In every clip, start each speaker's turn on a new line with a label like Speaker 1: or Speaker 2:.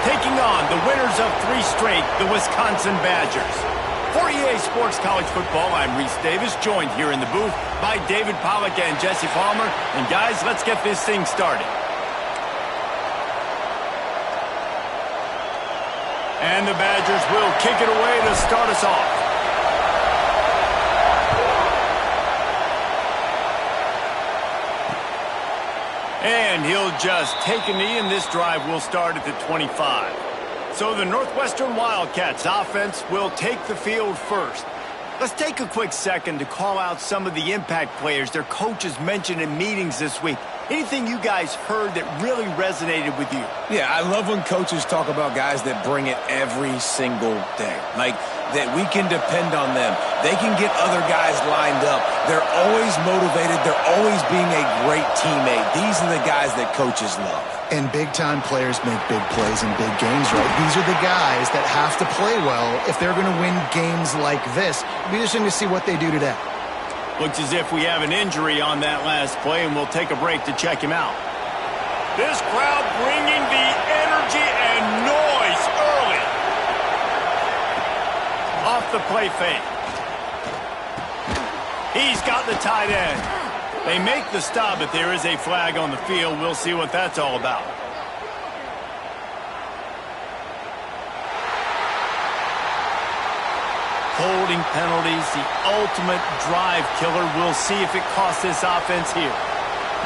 Speaker 1: taking on the winners of 3 straight, the Wisconsin Badgers. For EA Sports College Football, I'm Reese Davis, joined here in the booth by David Pollack and Jesse Palmer. And guys, let's get this thing started. And the Badgers will kick it away to start us off. And he'll just take a knee, and this drive will start at the 25. So the Northwestern Wildcats offense will take the field first. Let's take a quick second to call out some of the impact players their coaches mentioned in meetings this week. Anything you guys heard that really resonated with you?
Speaker 2: Yeah, I love when coaches talk about guys that bring it every single day. Like, that we can depend on them. They can get other guys lined up. They're always motivated. They're always being a great teammate. These are the guys that coaches love.
Speaker 3: And big-time players make big plays in big games, right? These are the guys that have to play well if they're going to win games like this. It'll be interesting to see what they do today.
Speaker 1: Looks as if we have an injury on that last play, and we'll take a break to check him out. This crowd bringing the energy and noise early. Off the play fake. He's got the tight end. They make the stop, but there is a flag on the field. We'll see what that's all about. Holding penalties, the ultimate drive killer. We'll see if it costs this offense here.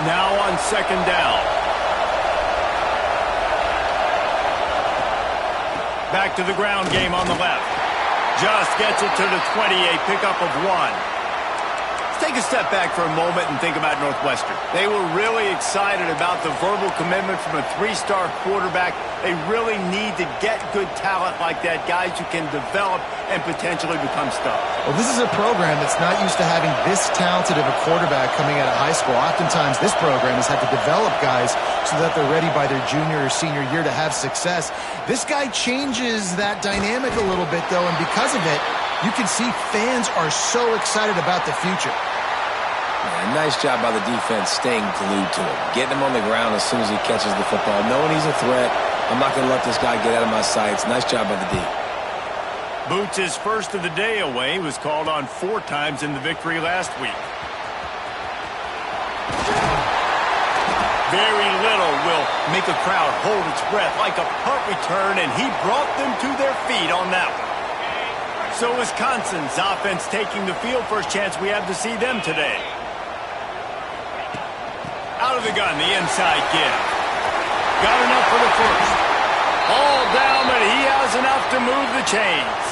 Speaker 1: Now on second down. Back to the ground game on the left. Just gets it to the 20, a pickup of 1. Let's take a step back for a moment and think about Northwestern. They were really excited about the verbal commitment from a 3-star quarterback. They really need to get good talent like that, guys who can develop and potentially become stars.
Speaker 3: Well, this is a program that's not used to having this talented of a quarterback coming out of high school. Oftentimes, this program has had to develop guys so that they're ready by their junior or senior year to have success. This guy changes that dynamic a little bit, though, and because of it, you can see fans are so excited about the future.
Speaker 2: Yeah, nice job by the defense staying glued to him. Getting him on the ground as soon as he catches the football. Knowing he's a threat, I'm not going to let this guy get out of my sights. Nice job by the D.
Speaker 1: Boots his first of the day away. He was called on 4 times in the victory last week. Very little will make a crowd hold its breath like a punt return, and he brought them to their feet on that one. So Wisconsin's offense taking the field. First chance we have to see them today. Out of the gun, the inside give. Got enough for the first. All down, but he has enough to move the chains.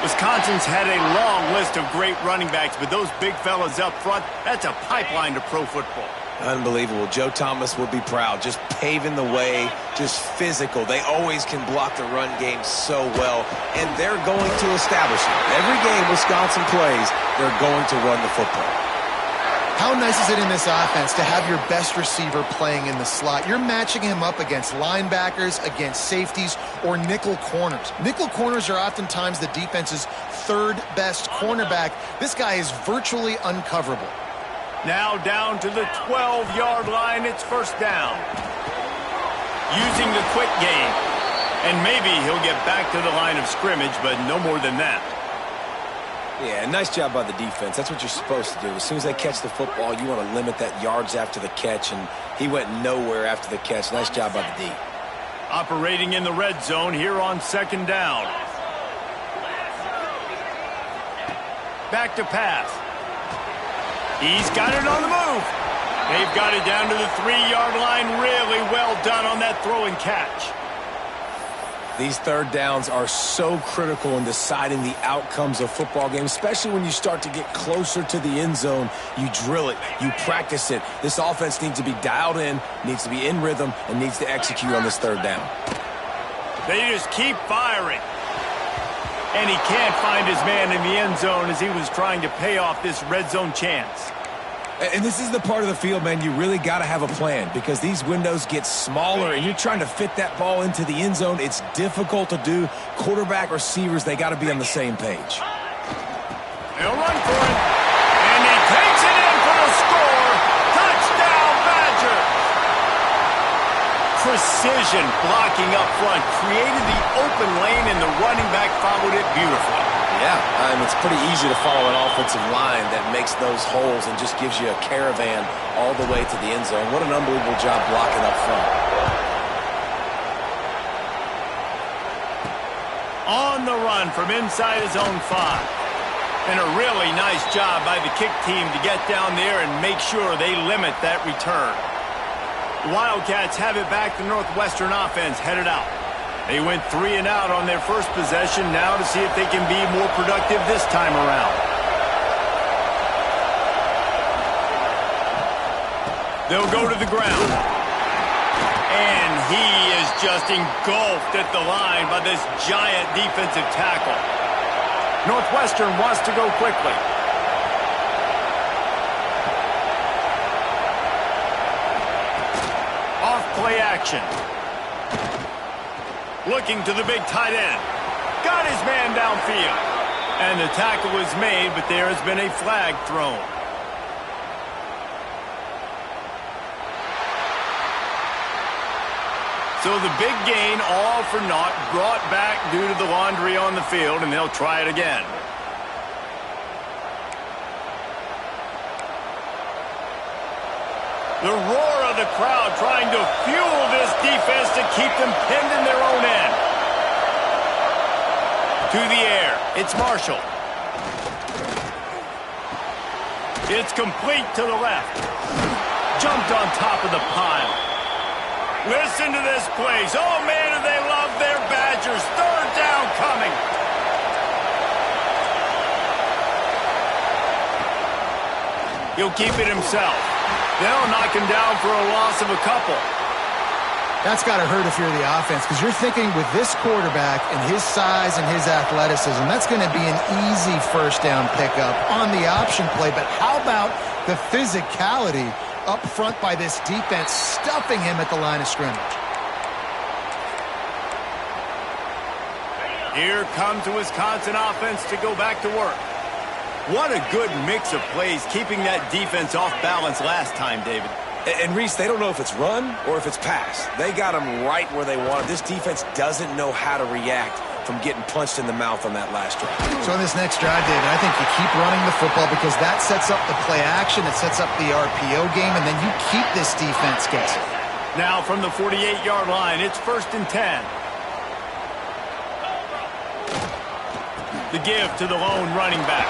Speaker 1: Wisconsin's had a long list of great running backs, but those big fellas up front, that's a pipeline to pro football.
Speaker 2: Unbelievable. Joe Thomas would be proud. Just paving the way, just physical. They always can block the run game so well, and they're going to establish it. Every game Wisconsin plays, they're going to run the football.
Speaker 3: How nice is it in this offense to have your best receiver playing in the slot? You're matching him up against linebackers, against safeties, or nickel corners. Nickel corners are oftentimes the defense's 3rd best cornerback. This guy is virtually uncoverable.
Speaker 1: Now down to the 12-yard line. It's first down. Using the quick game. And maybe he'll get back to the line of scrimmage, but no more than that.
Speaker 2: Yeah, nice job by the defense. That's what you're supposed to do. As soon as they catch the football, you want to limit that yards after the catch, and he went nowhere after the catch. Nice job by the D.
Speaker 1: Operating in the red zone here on second down. Back to pass. He's got it on the move. They've got it down to the 3-yard line. Really well done on that throw and catch.
Speaker 2: These third downs are so critical in deciding the outcomes of football games, especially when you start to get closer to the end zone. You drill it, you practice it. This offense needs to be dialed in, needs to be in rhythm, and needs to execute on this third down.
Speaker 1: They just keep firing. And he can't find his man in the end zone as he was trying to pay off this red zone chance.
Speaker 2: And this is the part of the field, man, you really got to have a plan because these windows get smaller and you're trying to fit that ball into the end zone. It's difficult to do. Quarterback, receivers, they got to be on the same page.
Speaker 1: They'll run for it. And he takes it in for the score. Touchdown, Badgers. precision blocking up front, created the open lane, and the running back followed it beautifully.
Speaker 2: Yeah, it's pretty easy to follow an offensive line that makes those holes and just gives you a caravan all the way to the end zone. What an unbelievable job blocking up front.
Speaker 1: On the run from inside his own 5. And a really nice job by the kick team to get down there and make sure they limit that return. The Wildcats have it back. The Northwestern offense headed out. They went 3 and out on their first possession. Now to see if they can be more productive this time around. They'll go to the ground. And he is just engulfed at the line by this giant defensive tackle. Northwestern wants to go quickly. Off play action. Looking to the big tight end. Got his man downfield. And the tackle was made, but there has been a flag thrown. So the big gain, all for naught, brought back due to the laundry on the field, and they'll try it again. The roar of the crowd trying to fuel this defense to keep them pinned in their own end. To the air, it's Marshall. It's complete to the left. Jumped on top of the pile. Listen to this place. Oh, man, do they love their Badgers. 3rd down coming. He'll keep it himself. They'll knock him down for a loss of a couple.
Speaker 3: That's got to hurt if you're the offense, because you're thinking with this quarterback and his size and his athleticism, that's going to be an easy first down pickup on the option play. But how about the physicality up front by this defense, stuffing him at the line of scrimmage?
Speaker 1: Here comes the Wisconsin offense to go back to work. What a good mix of plays, keeping that defense off balance last time, David.
Speaker 2: And Reese, they don't know if it's run or if it's pass. They got them right where they want it. This defense doesn't know how to react from getting punched in the mouth on that last drive.
Speaker 3: So in this next drive, David, I think you keep running the football because that sets up the play action, it sets up the RPO game, and then you keep this defense guessing.
Speaker 1: Now from the 48-yard line, it's 1st and 10. The give to the lone running back.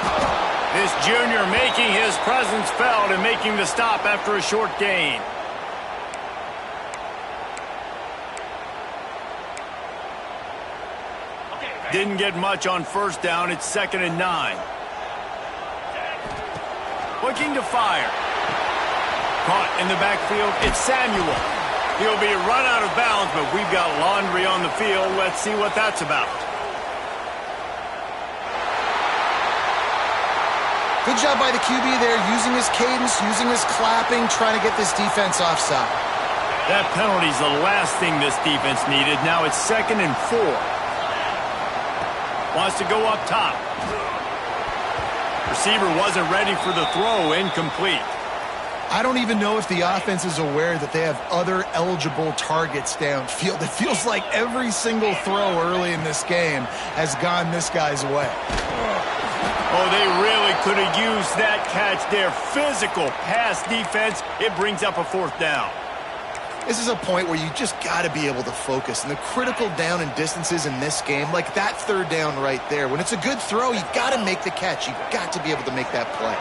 Speaker 1: This junior making his presence felt and making the stop after a short gain. Didn't get much on 1st down. It's 2nd and 9. Looking to fire. Caught in the backfield. It's Samuel. He'll be run out of bounds, but we've got laundry on the field. Let's see what that's about.
Speaker 3: Good job by the QB there, using his cadence, using his clapping, trying to get this defense offside.
Speaker 1: That penalty's the last thing this defense needed. Now it's 2nd and 4. Wants to go up top. Receiver wasn't ready for the throw. Incomplete.
Speaker 3: I don't even know if the offense is aware that they have other eligible targets downfield. It feels like every single throw early in this game has gone this guy's way.
Speaker 1: Oh, they really could have used that catch there. Physical pass defense. It brings up a 4th down.
Speaker 3: This is a point where you just got to be able to focus. And the critical down and distances in this game, like that 3rd down right there, when it's a good throw, you got to make the catch. You got to be able to make that play.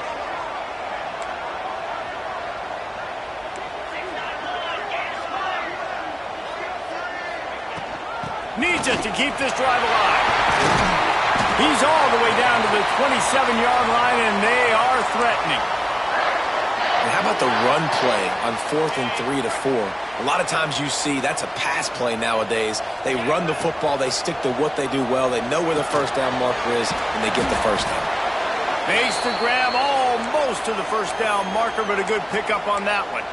Speaker 1: Needs it to keep this drive alive. He's all the way down to the 27-yard line, and they are threatening.
Speaker 2: And how about the run play on 4th and 3 to 4? A lot of times you see that's a pass play nowadays. They run the football. They stick to what they do well. They know where the 1st down marker is, and they get the 1st down.
Speaker 1: Makes the grab almost to the 1st down marker, but a good pickup on that one.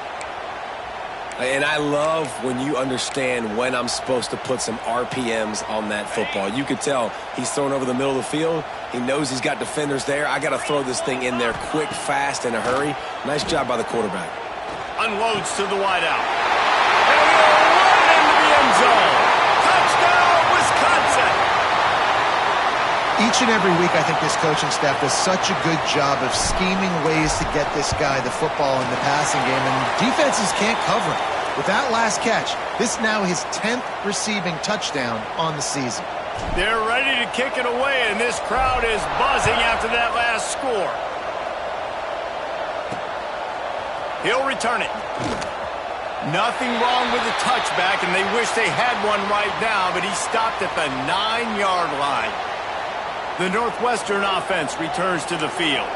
Speaker 2: And I love when you understand when I'm supposed to put some RPMs on that football. You could tell he's thrown over the middle of the field. He knows he's got defenders there. I got to throw this thing in there quick, fast, in a hurry. Nice job by the quarterback.
Speaker 1: Unloads to the wideout. And he'll run zone. Touchdown, Wisconsin!
Speaker 3: Each and every week, I think this coaching staff does such a good job of scheming ways to get this guy the football in the passing game, and defenses can't cover him. With that last catch, this is now his 10th receiving touchdown on the season.
Speaker 1: They're ready to kick it away, and this crowd is buzzing after that last score. He'll return it. Nothing wrong with the touchback, and they wish they had one right now, but he stopped at the 9-yard line. The Northwestern offense returns to the field.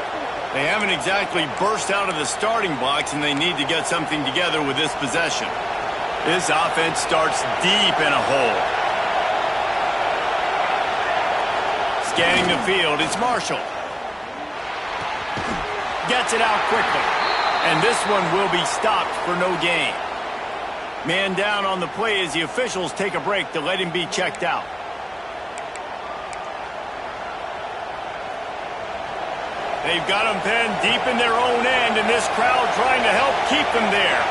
Speaker 1: They haven't exactly burst out of the starting blocks, and they need to get something together with this possession. This offense starts deep in a hole. Scanning the field, it's Marshall. Gets it out quickly. And this one will be stopped for no gain. Man down on the play as the officials take a break to let him be checked out. They've got him pinned deep in their own end, and this crowd trying to help keep them there.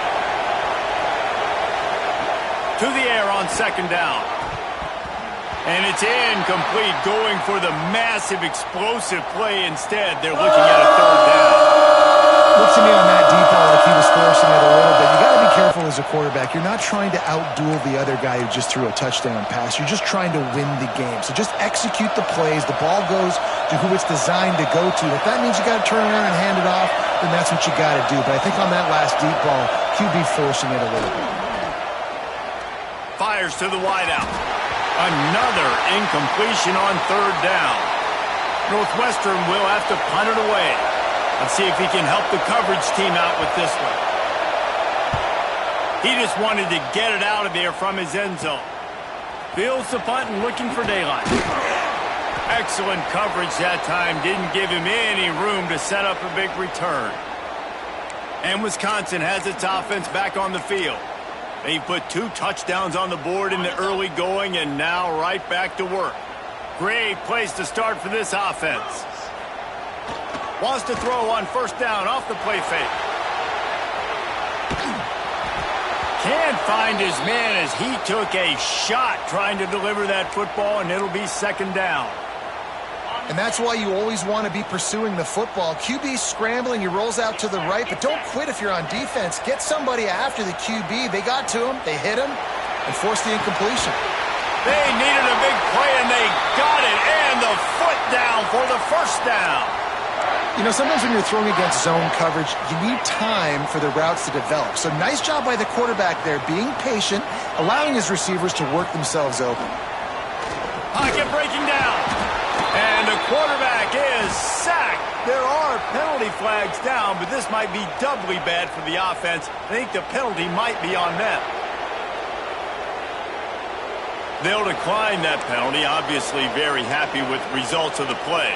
Speaker 1: To the air on second down. And it's incomplete, going for the massive explosive play instead. They're looking at a third down.
Speaker 3: Looks to me on that deep ball like he was forcing it a little bit. You got to be careful as a quarterback. You're not trying to outduel the other guy who just threw a touchdown pass. You're just trying to win the game. So just execute the plays. The ball goes to who it's designed to go to. If that means you got to turn around and hand it off, then that's what you got to do. But I think on that last deep ball, QB forcing it a little bit.
Speaker 1: Fires to the wideout. Another incompletion on third down. Northwestern will have to punt it away. Let's see if he can help the coverage team out with this one. He just wanted to get it out of there from his end zone. Fields the punt and looking for daylight. Excellent coverage that time. Didn't give him any room to set up a big return. And Wisconsin has its offense back on the field. They put 2 touchdowns on the board in the early going, and now right back to work. Great place to start for this offense. Wants to throw on first down off the play fake. Can't find his man as he took a shot trying to deliver that football, and it'll be second down.
Speaker 3: And that's why you always want to be pursuing the football. QB's scrambling, he rolls out to the right, but don't quit if you're on defense. Get somebody after the QB. They got to him, they hit him, and forced the incompletion.
Speaker 1: They needed a big play, and they got it, and the foot down for the first down.
Speaker 3: You know, sometimes when you're throwing against zone coverage, you need time for the routes to develop. So nice job by the quarterback there, being patient, allowing his receivers to work themselves open.
Speaker 1: Pocket breaking down. And the quarterback is sacked. There are penalty flags down, but this might be doubly bad for the offense. I think the penalty might be on them. They'll decline that penalty, obviously very happy with the results of the play.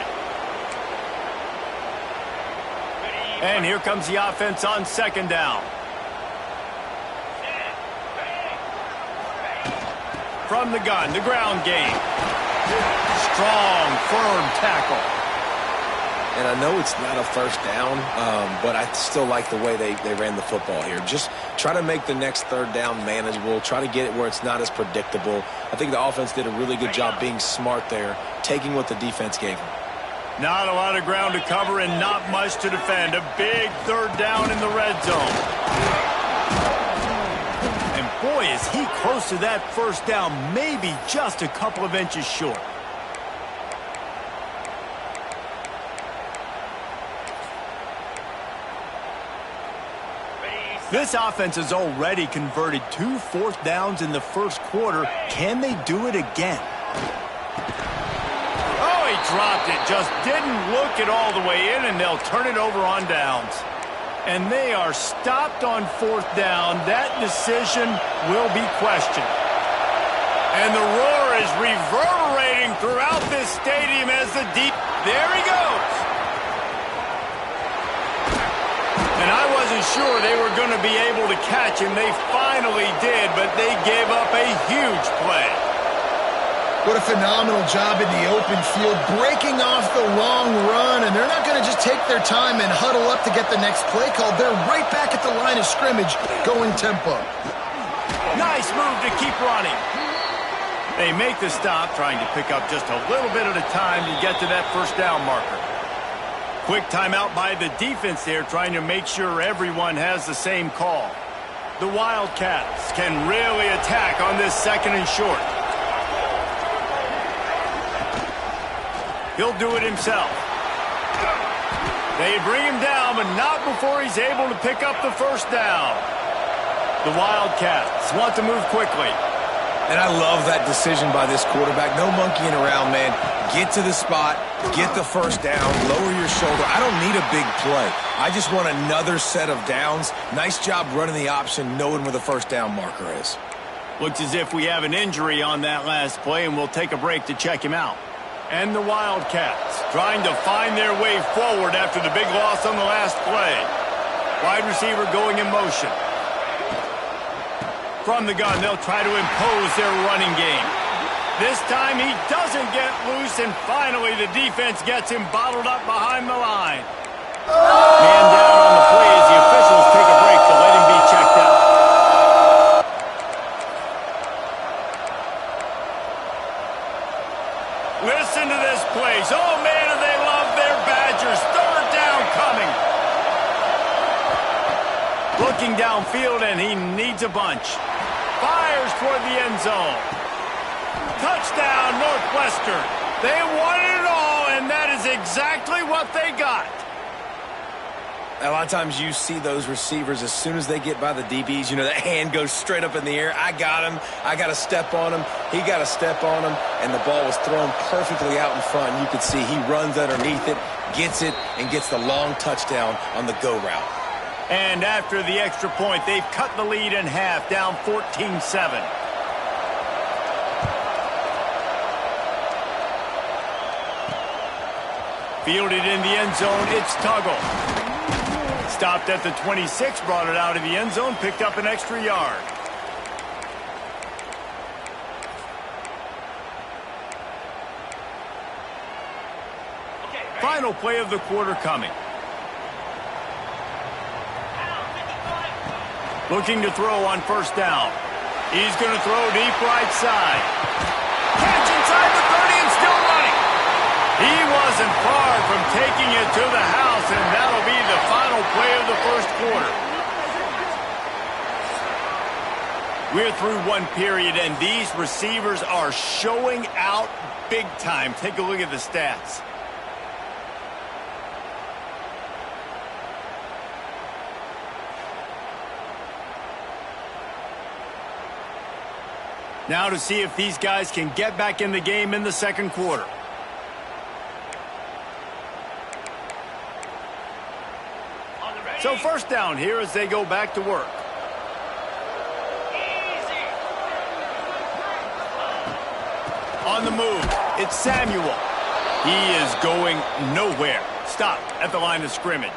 Speaker 1: And here comes the offense on second down. From the gun, the ground game. Strong, firm tackle.
Speaker 2: And I know it's not a first down, but I still like the way they ran the football here. Just try to make the next third down manageable. Try to get it where it's not as predictable. I think the offense did a really good job being smart there, taking what the defense gave them.
Speaker 1: Not a lot of ground to cover and not much to defend. A big third down in the red zone. And boy, is he close to that first down, maybe just a couple of inches short. This offense has already converted 2 fourth downs in the first quarter. Can they do it again? Oh, he dropped it. Just didn't look it all the way in, and they'll turn it over on downs. And they are stopped on fourth down. That decision will be questioned. And the roar is reverberating throughout this stadium as the deep... There he goes. And I wasn't sure they were going to be able to catch him. They finally did, but they gave up a huge play.
Speaker 3: What a phenomenal job in the open field, breaking off the long run, and they're not going to just take their time and huddle up to get the next play called. They're right back at the line of scrimmage, going tempo.
Speaker 1: Nice move to keep running. They make the stop, trying to pick up just a little bit at a time to get to that first down marker. Quick timeout by the defense there, trying to make sure everyone has the same call. The Wildcats can really attack on this second and short. He'll do it himself. They bring him down, but not before he's able to pick up the first down. The Wildcats want to move quickly.
Speaker 2: And I love that decision by this quarterback. No monkeying around, man. Get to the spot, get the first down, lower your shoulder. I don't need a big play. I just want another set of downs. Nice job running the option, knowing where the first down marker is.
Speaker 1: Looks as if we have an injury on that last play, and we'll take a break to check him out. And the Wildcats trying to find their way forward after the big loss on the last play. Wide receiver going in motion. From the gun, they'll try to impose their running game. This time he doesn't get loose, and finally the defense gets him bottled up behind the line. Man down on the play as the officials take a break to let him be checked out. Listen to this place. Oh, man, do they love their Badgers. Third down coming. Looking downfield, and he needs a bunch. Fires toward the end zone. Touchdown, Northwestern. They wanted it all, and that is exactly what they got.
Speaker 2: A lot of times you see those receivers, as soon as they get by the DBs, you know, that hand goes straight up in the air. I got him. I got to step on him. He got to step on him, and the ball was thrown perfectly out in front. You could see he runs underneath it, gets it, and gets the long touchdown on the go route.
Speaker 1: And after the extra point, they've cut the lead in half, down 14-7. Fielded in the end zone, it's Tuggle. Stopped at the 26, brought it out of the end zone, picked up an extra yard. Final play of the quarter coming. Looking to throw on first down. He's going to throw deep right side. Catch inside the 30 and still running. He wasn't far from taking it to the house, and that'll be the final play of the first quarter. We're through one period, and these receivers are showing out big time. Take a look at the stats. Now to see if these guys can get back in the game in the second quarter. So first down here as they go back to work. On the move, it's Samuel. He is going nowhere. Stop at the line of scrimmage.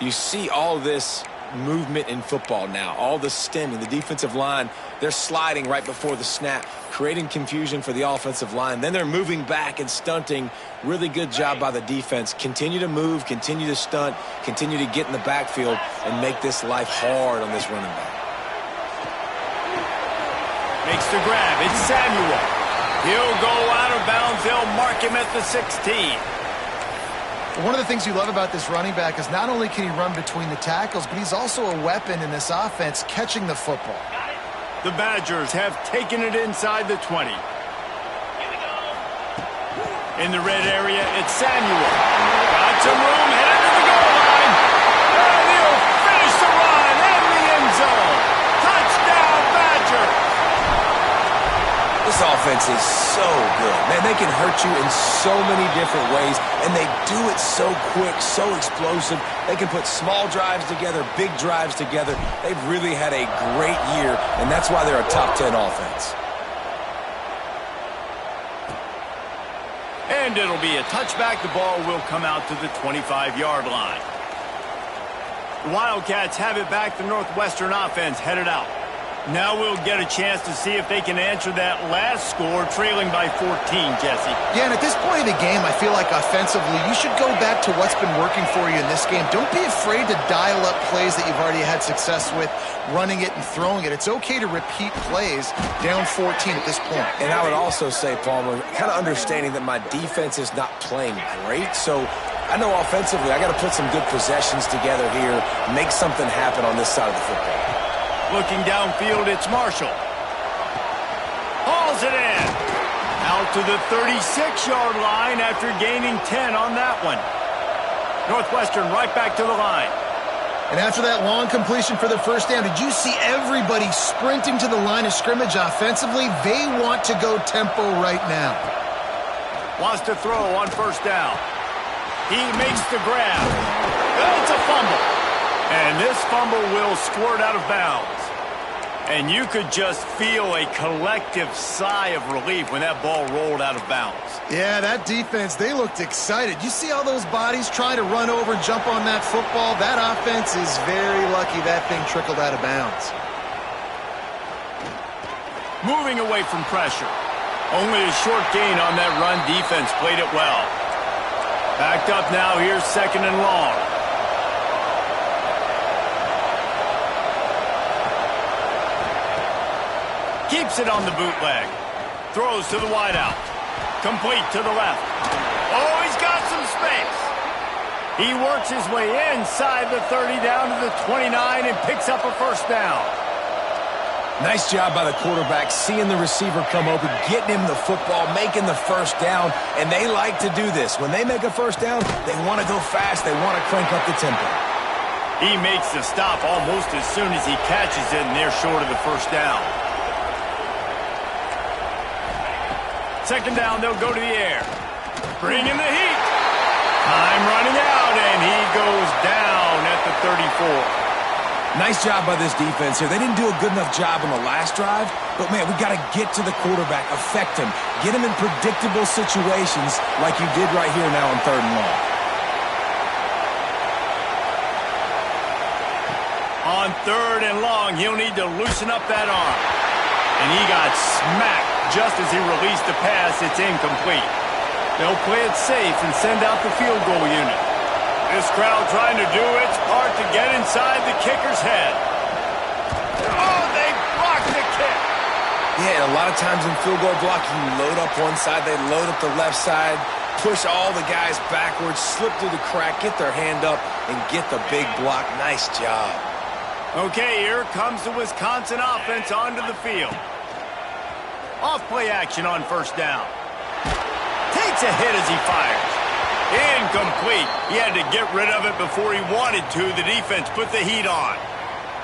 Speaker 2: You see all this movement in football now, all the stemming, the defensive line, they're sliding right before the snap, creating confusion for the offensive line. Then they're moving back and stunting. Really good job by the defense. Continue to move, continue to stunt, continue to get in the backfield and make this life hard on this running back.
Speaker 1: Makes the grab. It's Samuel. He'll go out of bounds. They'll mark him at the 16.
Speaker 3: One of the things you love about this running back is not only can he run between the tackles, but he's also a weapon in this offense catching the football.
Speaker 1: The Badgers have taken it inside the 20. In the red area, it's Samuel. Got some room, headed to the goal line. And he'll finish the run in the end zone. Touchdown, Badgers.
Speaker 2: This offense is so good. Man, they can hurt you in so many different ways, and they do it so quick, so explosive. They can put small drives together, big drives together. They've really had a great year, and that's why they're a top 10 offense.
Speaker 1: And it'll be a touchback. The ball will come out to the 25-yard line. The Wildcats have it back. The Northwestern offense headed out. Now we'll get a chance to see if they can answer that last score, trailing by 14, Jesse.
Speaker 3: Yeah, and at this point of the game, I feel like offensively, you should go back to what's been working for you in this game. Don't be afraid to dial up plays that you've already had success with, running it and throwing it. It's okay to repeat plays down 14 at this point.
Speaker 2: And I would also say, Palmer, kind of understanding that my defense is not playing great, so I know offensively I got to put some good possessions together here, make something happen on this side of the football.
Speaker 1: Looking downfield, it's Marshall. Hauls it in. Out to the 36-yard line after gaining 10 on that one. Northwestern right back to the line.
Speaker 3: And after that long completion for the first down, did you see everybody sprinting to the line of scrimmage offensively? They want to go tempo right now.
Speaker 1: Wants to throw on first down. He makes the grab. It's a fumble. And this fumble will squirt out of bounds. And you could just feel a collective sigh of relief when that ball rolled out of bounds.
Speaker 3: Yeah, that defense, they looked excited. You see all those bodies trying to run over, jump on that football? That offense is very lucky that thing trickled out of bounds.
Speaker 1: Moving away from pressure. Only a short gain on that run. Defense played it well. Backed up now. Here's second and long. Keeps it on the bootleg. Throws to the wideout. Complete to the left. Oh, he's got some space. He works his way inside the 30 down to the 29 and picks up a first down.
Speaker 2: Nice job by the quarterback, seeing the receiver come open, getting him the football, making the first down, and they like to do this. When they make a first down, they want to go fast, they want to crank up the tempo.
Speaker 1: He makes the stop almost as soon as he catches it, and they're short of the first down. Second down, they'll go to the air. Bring in the heat. Time running out, and he goes down at the 34.
Speaker 2: Nice job by this defense here. They didn't do a good enough job on the last drive, but, man, we got to get to the quarterback, affect him, get him in predictable situations like you did right here now on third and long.
Speaker 1: On third and long, he'll need to loosen up that arm. And he got smacked just as he released the pass. It's incomplete. They'll play it safe and send out the field goal unit. This crowd trying to do its part to get inside the kicker's head. Oh, they blocked the kick.
Speaker 2: Yeah, and a lot of times in field goal block, you load up one side, they load up the left side, push all the guys backwards, slip through the crack, get their hand up, and get the big block. Nice job.
Speaker 1: Okay, here comes the Wisconsin offense onto the field. Off play action on first down. Takes a hit as he fires. Incomplete. He had to get rid of it before he wanted to. The defense put the heat on.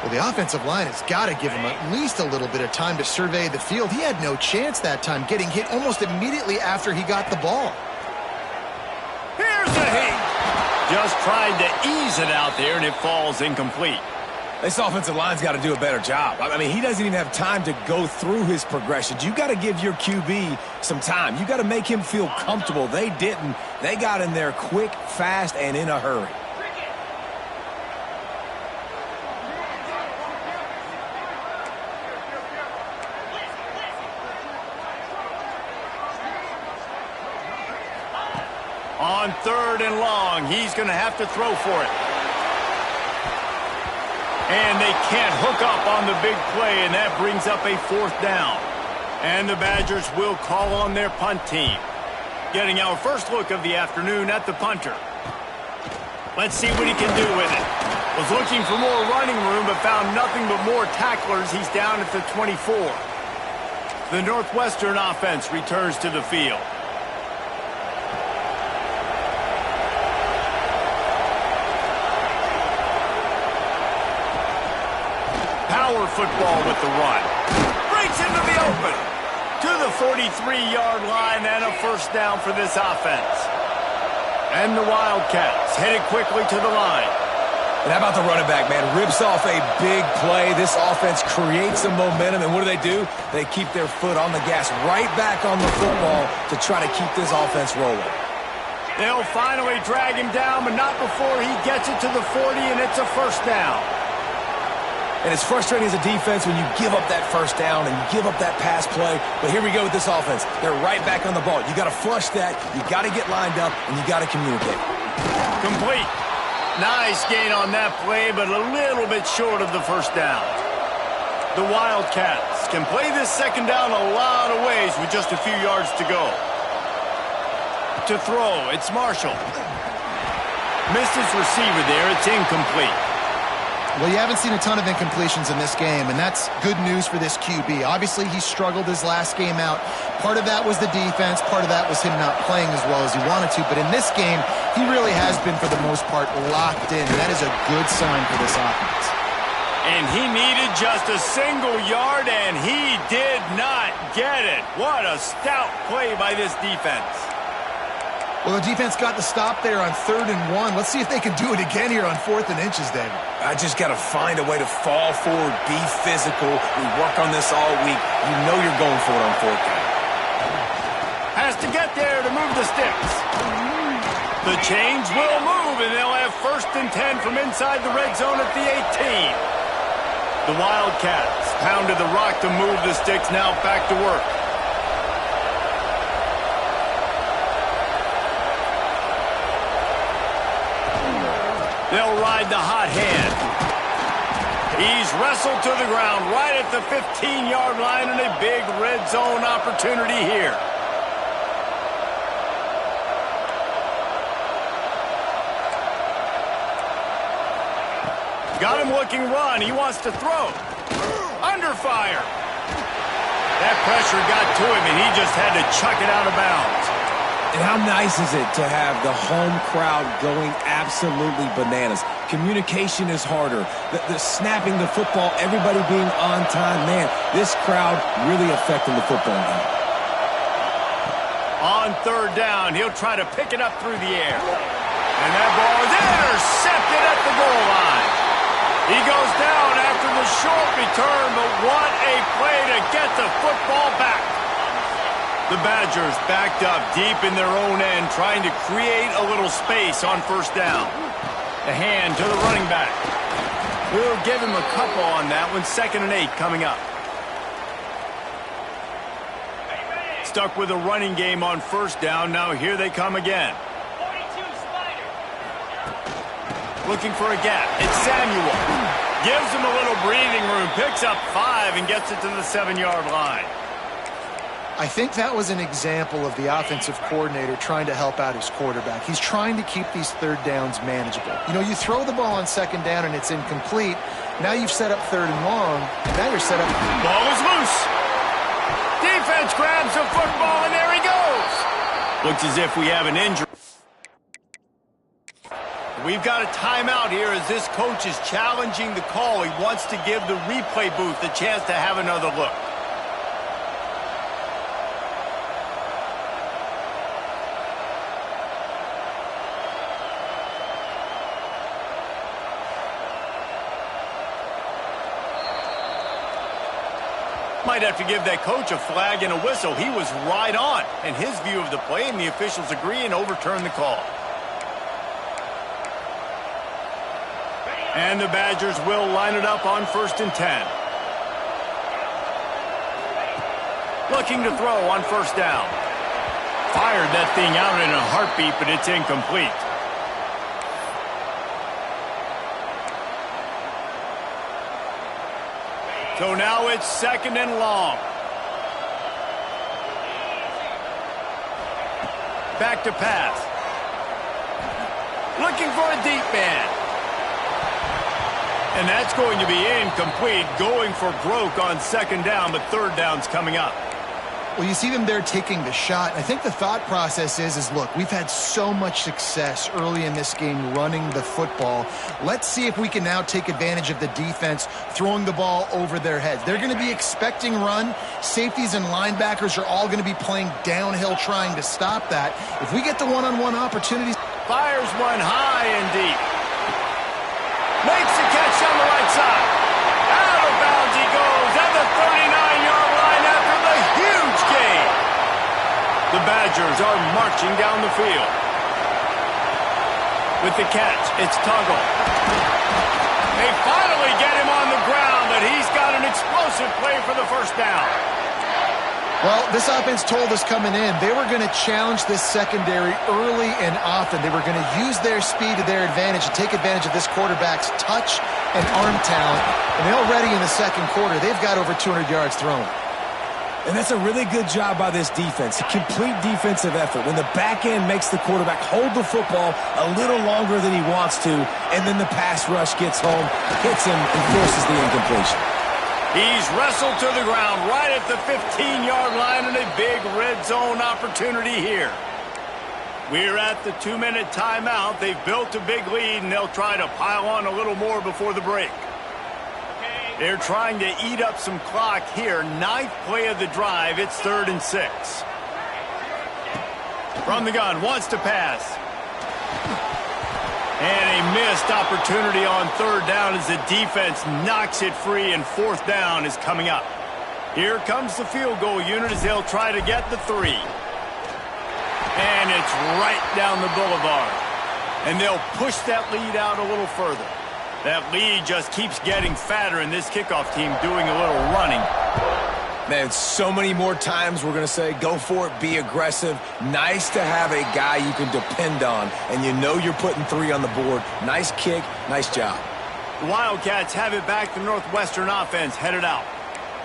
Speaker 3: Well, the offensive line has got to give him at least a little bit of time to survey the field. He had no chance that time, getting hit almost immediately after he got the ball.
Speaker 1: Here's the heat. Just tried to ease it out there, and it falls incomplete.
Speaker 2: This offensive line's got to do a better job. I mean, he doesn't even have time to go through his progressions. You got to give your QB some time. You got to make him feel comfortable. They didn't. They got in there quick, fast, and in a hurry.
Speaker 1: On third and long, he's going to have to throw for it. And they can't hook up on the big play, and that brings up a fourth down. And the Badgers will call on their punt team. Getting our first look of the afternoon at the punter. Let's see what he can do with it. Was looking for more running room, but found nothing but more tacklers. He's down at the 24. The Northwestern offense returns to the field. Power football with the run. Breaks into the open. To the 43-yard line and a first down for this offense. And the Wildcats headed quickly to the line.
Speaker 2: And how about the running back, man? Rips off a big play. This offense creates some momentum, and what do? They keep their foot on the gas, right back on the football to try to keep this offense rolling.
Speaker 1: They'll finally drag him down, but not before he gets it to the 40, and it's a first down.
Speaker 2: And it's frustrating as a defense when you give up that first down and you give up that pass play. But here we go with this offense. They're right back on the ball. You got to flush that. You got to get lined up, and you got to communicate.
Speaker 1: Complete. Nice gain on that play, but a little bit short of the first down. The Wildcats can play this second down a lot of ways with just a few yards to go. To throw, it's Marshall. Missed his receiver there. It's incomplete.
Speaker 3: Well, you haven't seen a ton of incompletions in this game, and that's good news for this QB. Obviously, he struggled his last game out. Part of that was the defense. Part of that was him not playing as well as he wanted to. But in this game, he really has been, for the most part, locked in. And that is a good sign for this offense.
Speaker 1: And he needed just a single yard, and he did not get it. What a stout play by this defense.
Speaker 3: Well, the defense got the stop there on 3rd and 1. Let's see if they can do it again here on 4th and inches, David.
Speaker 2: I just got to find a way to fall forward, be physical. We work on this all week. You know you're going for it on 4th down.
Speaker 1: Has to get there to move the sticks. The chains will move, and they'll have 1st and 10 from inside the red zone at the 18. The Wildcats pounded the rock to move the sticks, now back to work. They'll ride the hot hand. He's wrestled to the ground right at the 15-yard line, and a big red zone opportunity here. Got him looking run. He wants to throw. Under fire. That pressure got to him, and he just had to chuck it out of bounds.
Speaker 2: And how nice is it to have the home crowd going absolutely bananas? Communication is harder. The snapping the football, everybody being on time. Man, this crowd really affecting the football game.
Speaker 1: On 3rd down, he'll try to pick it up through the air. And that ball is intercepted at the goal line. He goes down after the short return, but what a play to get the football back. The Badgers backed up deep in their own end, trying to create a little space on 1st down. The hand to the running back. We'll give him a couple on that one. 2nd and 8 coming up. Stuck with a running game on 1st down. Now here they come again. Looking for a gap. It's Samuel. Gives him a little breathing room. Picks up 5 and gets it to the 7-yard line.
Speaker 3: I think that was an example of the offensive coordinator trying to help out his quarterback. He's trying to keep these 3rd downs manageable. You know, you throw the ball on 2nd down and it's incomplete. Now you've set up 3rd and long. Now you're set up.
Speaker 1: Ball is loose. Defense grabs the football, and there he goes. Looks as if we have an injury. We've got a timeout here as this coach is challenging the call. He wants to give the replay booth a chance to have another look. Might have to give that coach a flag and a whistle. He was right on in his view of the play, and the officials agree and overturn the call. And the Badgers will line it up on 1st and 10. Looking to throw on 1st down. Fired that thing out in a heartbeat, but it's incomplete. So now it's 2nd and long. Back to pass. Looking for a deep man. And that's going to be incomplete. Going for broke on 2nd down, but 3rd down's coming up.
Speaker 3: Well, you see them there taking the shot. I think the thought process is look, we've had so much success early in this game running the football. Let's see if we can now take advantage of the defense throwing the ball over their heads. They're going to be expecting run. Safeties and linebackers are all going to be playing downhill trying to stop that. If we get the one-on-one opportunities.
Speaker 1: Fires one high and deep. Makes the catch on the right side. Out of bounds he goes at the 39-yard line after the huge gain. The Badgers are marching down the field. With the catch, it's Tuggle. They finally get him on the ground, but he's got an explosive play for the first down.
Speaker 3: Well, this offense told us coming in they were going to challenge this secondary early and often. They were going to use their speed to their advantage and take advantage of this quarterback's touch and arm talent. And already in the second quarter, they've got over 200 yards thrown.
Speaker 2: And that's a really good job by this defense, a complete defensive effort. When the back end makes the quarterback hold the football a little longer than he wants to, and then the pass rush gets home, hits him, and forces the incompletion.
Speaker 1: He's wrestled to the ground right at the 15-yard line and a big red zone opportunity here. We're at the 2-minute timeout. They've built a big lead, and they'll try to pile on a little more before the break. They're trying to eat up some clock here. 9th play of the drive. It's 3rd and 6. From the gun, wants to pass. And a missed opportunity on 3rd down as the defense knocks it free, and 4th down is coming up. Here comes the field goal unit as they'll try to get the 3. And it's right down the boulevard. And they'll push that lead out a little further. That lead just keeps getting fatter, and this kickoff team doing a little running.
Speaker 2: Man, so many more times we're going to say, go for it, be aggressive. Nice to have a guy you can depend on, and you know you're putting 3 on the board. Nice kick, nice job.
Speaker 1: The Wildcats have it back. The Northwestern offense headed out.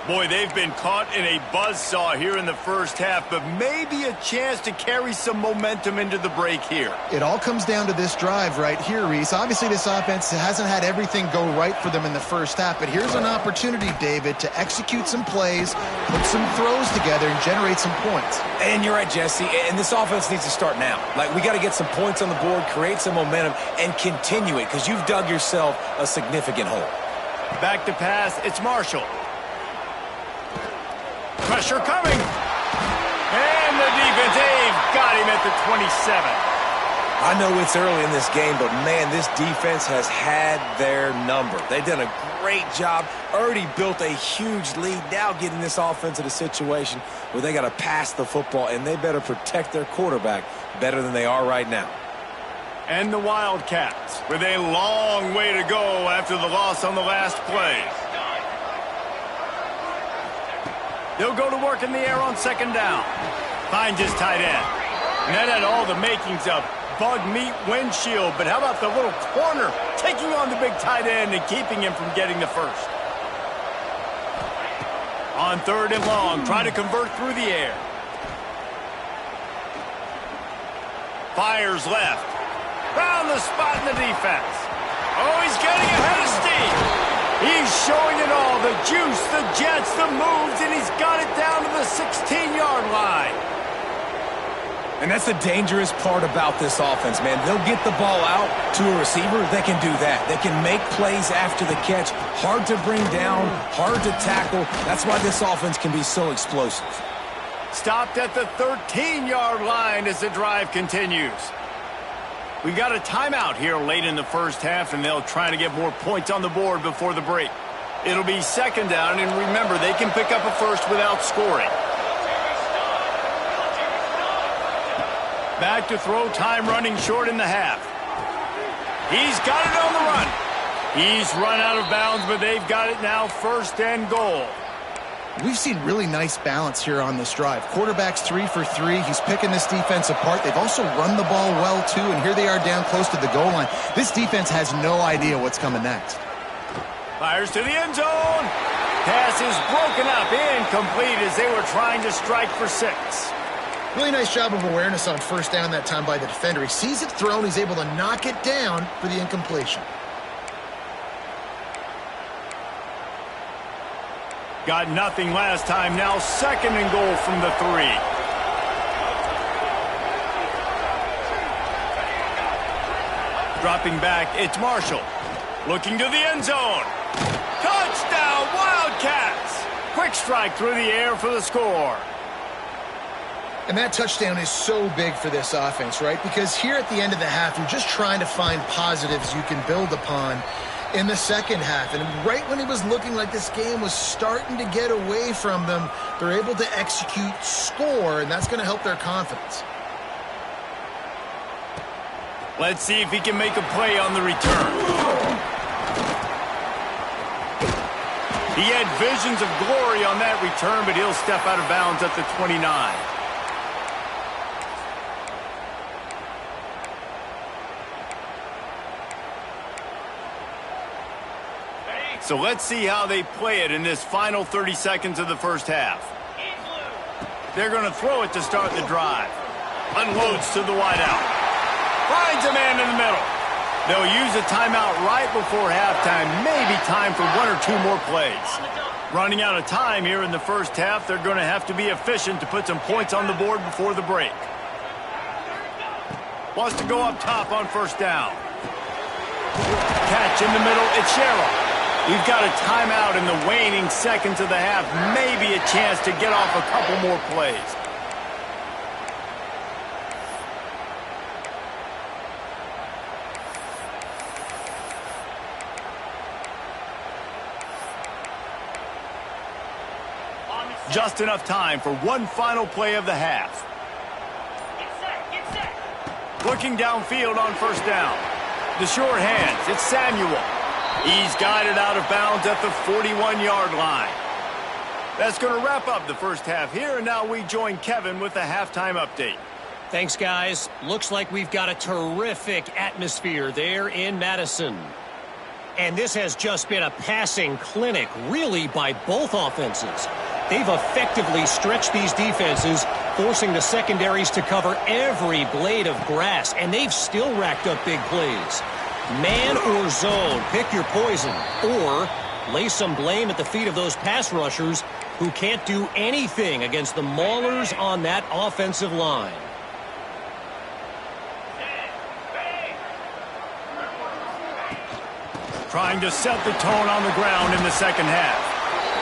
Speaker 1: Boy, they've been caught in a buzzsaw here in the first half, but maybe a chance to carry some momentum into the break here.
Speaker 3: It all comes down to this drive right here, Reese. Obviously, this offense hasn't had everything go right for them in the first half, but here's an opportunity, David, to execute some plays, put some throws together, and generate some points.
Speaker 2: And you're right, Jesse, and this offense needs to start now. Like, we got to get some points on the board, create some momentum, and continue it, because you've dug yourself a significant hole.
Speaker 1: Back to pass, it's Marshall. Pressure coming. And the defense, they've got him at the 27.
Speaker 2: I know it's early in this game, but man, this defense has had their number. They've done a great job, already built a huge lead, now getting this offense in a situation where they got to pass the football, and they better protect their quarterback better than they are right now.
Speaker 1: And the Wildcats with a long way to go after the loss on the last play. They'll go to work in the air on 2nd down. Finds his tight end. And that had all the makings of bug meat windshield, but how about the little corner taking on the big tight end and keeping him from getting the first? On 3rd and long, try to convert through the air. Fires left. Found the spot in the defense. Oh, he's getting ahead of steam. He's showing it all, the juice, the jets, the moves, and he's got it down to the 16-yard line.
Speaker 2: And that's the dangerous part about this offense, man. They'll get the ball out to a receiver. They can do that. They can make plays after the catch. Hard to bring down, hard to tackle. That's why this offense can be so explosive.
Speaker 1: Stopped at the 13-yard line as the drive continues. We've got a timeout here late in the first half, and they'll try to get more points on the board before the break. It'll be 2nd down, and remember, they can pick up a first without scoring. Back to throw, time running short in the half. He's got it on the run. He's run out of bounds, but they've got it now 1st and goal.
Speaker 3: We've seen really nice balance here on this drive. Quarterback's 3 for 3. He's picking this defense apart. They've also run the ball well, too, and here they are down close to the goal line. This defense has no idea what's coming next.
Speaker 1: Fires to the end zone. Pass is broken up, incomplete as they were trying to strike for 6.
Speaker 3: Really nice job of awareness on 1st down that time by the defender. He sees it thrown. He's able to knock it down for the incompletion.
Speaker 1: Got nothing last time. Now 2nd and goal from the 3. Dropping back, it's Marshall. Looking to the end zone. Touchdown, Wildcats! Quick strike through the air for the score.
Speaker 3: And that touchdown is so big for this offense, right? Because here at the end of the half, you're just trying to find positives you can build upon in the second half. And right when it was looking like this game was starting to get away from them, they're able to execute, score, and that's going to help their confidence.
Speaker 1: Let's see if he can make a play on the return. He had visions of glory on that return, but he'll step out of bounds at the 29. So let's see how they play it in this final 30 seconds of the first half. They're going to throw it to start the drive. Unloads to the wideout. Finds a man in the middle. They'll use a timeout right before halftime. Maybe time for one or two more plays. Running out of time here in the first half, they're going to have to be efficient to put some points on the board before the break. Wants to go up top on first down. Catch in the middle, it's Sherrill. We've got a timeout in the waning seconds of the half. Maybe a chance to get off a couple more plays. Just enough time for one final play of the half. Get set. Looking downfield on first down. The short hands, it's Samuel. He's guided out of bounds at the 41-yard line. That's going to wrap up the first half here, and now we join Kevin with the halftime update.
Speaker 4: Thanks, guys. Looks like we've got a terrific atmosphere there in Madison. And this has just been a passing clinic, really, by both offenses. They've effectively stretched these defenses, forcing the secondaries to cover every blade of grass, and they've still racked up big plays. Man or zone, pick your poison, or lay some blame at the feet of those pass rushers who can't do anything against the maulers on that offensive line.
Speaker 1: Trying to set the tone on the ground in the second half.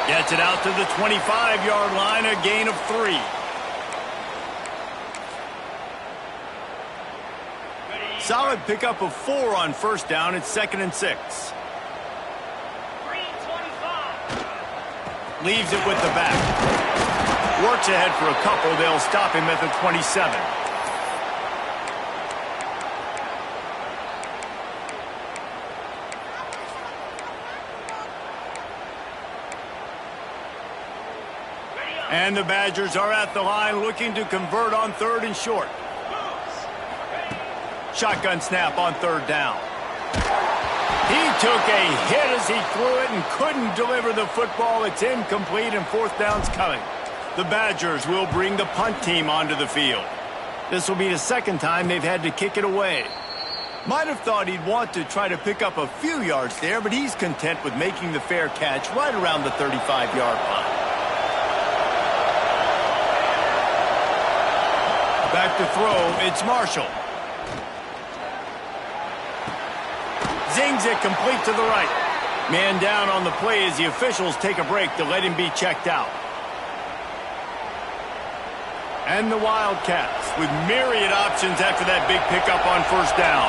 Speaker 1: Gets it out to the 25-yard line, a gain of 3. Solid pickup of 4 on first down. It's 2nd and 6. Leaves it with the back. Works ahead for a couple. They'll stop him at the 27. And the Badgers are at the line looking to convert on 3rd and short. Shotgun snap on 3rd down. He took a hit as he threw it and couldn't deliver the football. It's incomplete and 4th down's coming. The Badgers will bring the punt team onto the field. This will be the 2nd time they've had to kick it away. Might have thought he'd want to try to pick up a few yards there, but he's content with making the fair catch right around the 35-yard line. Back to throw, it's Marshall. Zings it complete to the right. Man down on the play as the officials take a break to let him be checked out. And the Wildcats with myriad options after that big pickup on first down.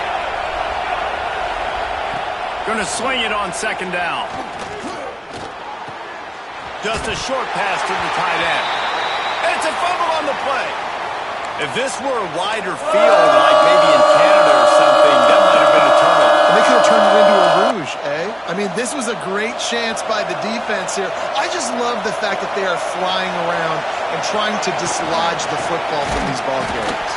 Speaker 1: Gonna sling it on 2nd down. Just a short pass to the tight end. And it's a fumble on the play. If this were a wider field, like maybe in Canada or something, that might have been a turnover.
Speaker 3: They could have turned it into a rouge, eh? I mean, this was a great chance by the defense here. I just love the fact that they are flying around and trying to dislodge the football from these ball carriers.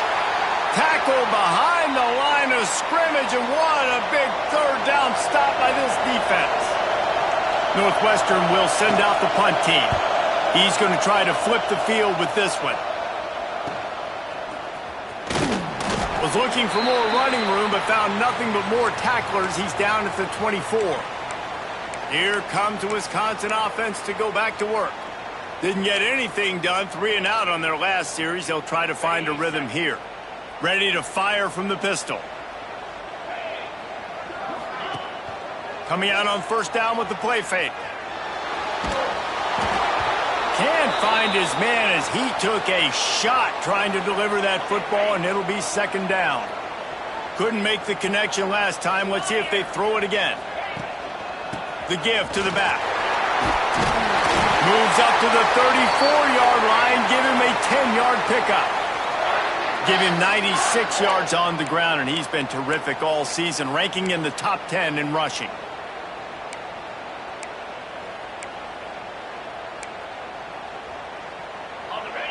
Speaker 1: Tackle behind the line of scrimmage, and what a big 3rd down stop by this defense. Northwestern will send out the punt team. He's going to try to flip the field with this one. Was looking for more running room, but found nothing but more tacklers. He's down at the 24. Here comes the Wisconsin offense to go back to work. Didn't get anything done. 3 and out on their last series. They'll try to find a rhythm here. Ready to fire from the pistol. Coming out on first down with the play fake. Can't find his man as he took a shot trying to deliver that football, and it'll be 2nd down. Couldn't make the connection last time. Let's see if they throw it again. The give to the back. Moves up to the 34-yard line. Give him a 10-yard pickup. Give him 96 yards on the ground, and he's been terrific all season, ranking in the top 10 in rushing.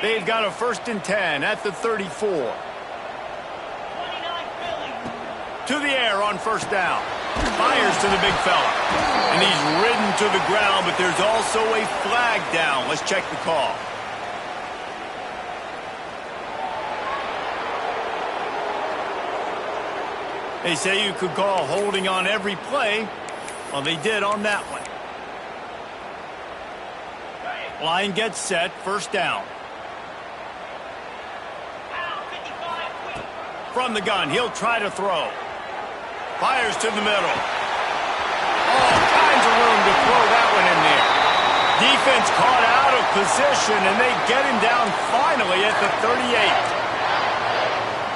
Speaker 1: They've got a 1st and 10 at the 34. To the air on 1st down. Fires to the big fella. And he's ridden to the ground, but there's also a flag down. Let's check the call. They say you could call holding on every play. Well, they did on that one. Line gets set, 1st down. From the gun, he'll try to throw. Fires to the middle. All kinds of room to throw that one in there. Defense caught out of position, and they get him down finally at the 38.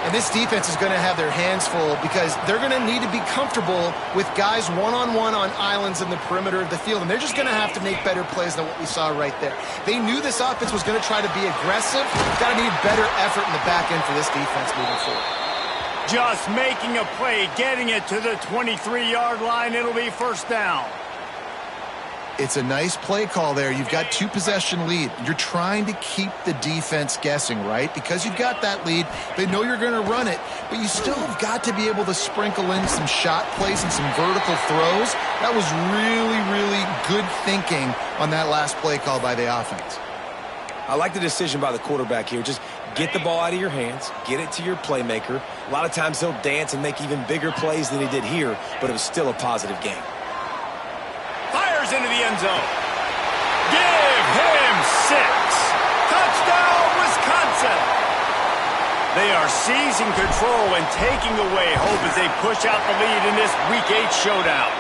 Speaker 3: And this defense is going to have their hands full because they're going to need to be comfortable with guys one-on-one on islands in the perimeter of the field. And they're just going to have to make better plays than what we saw right there. They knew this offense was going to try to be aggressive. Got to need better effort in the back end for this defense moving forward.
Speaker 1: Just making a play, getting it to the 23-yard line. It'll be 1st down.
Speaker 3: It's a nice play call there. You've got 2-possession lead. You're trying to keep the defense guessing, right? Because you've got that lead. They know you're going to run it, but you still have got to be able to sprinkle in some shot plays and some vertical throws. That was really, really good thinking on that last play call by the offense.
Speaker 2: I like the decision by the quarterback here. Just get the ball out of your hands, get it to your playmaker. A lot of times he'll dance and make even bigger plays than he did here, but it was still a positive game.
Speaker 1: Fires into the end zone. Give him 6. Touchdown, Wisconsin. They are seizing control and taking away hope as they push out the lead in this Week 8 showdown.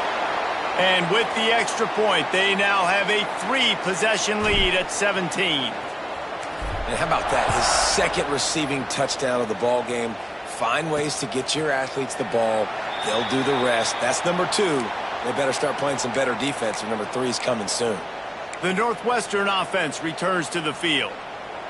Speaker 1: And with the extra point, they now have a 3-possession lead at 17.
Speaker 2: And how about that? His 2nd receiving touchdown of the ball game. Find ways to get your athletes the ball. They'll do the rest. That's number 2. They better start playing some better defense, or number 3 is coming soon.
Speaker 1: The Northwestern offense returns to the field.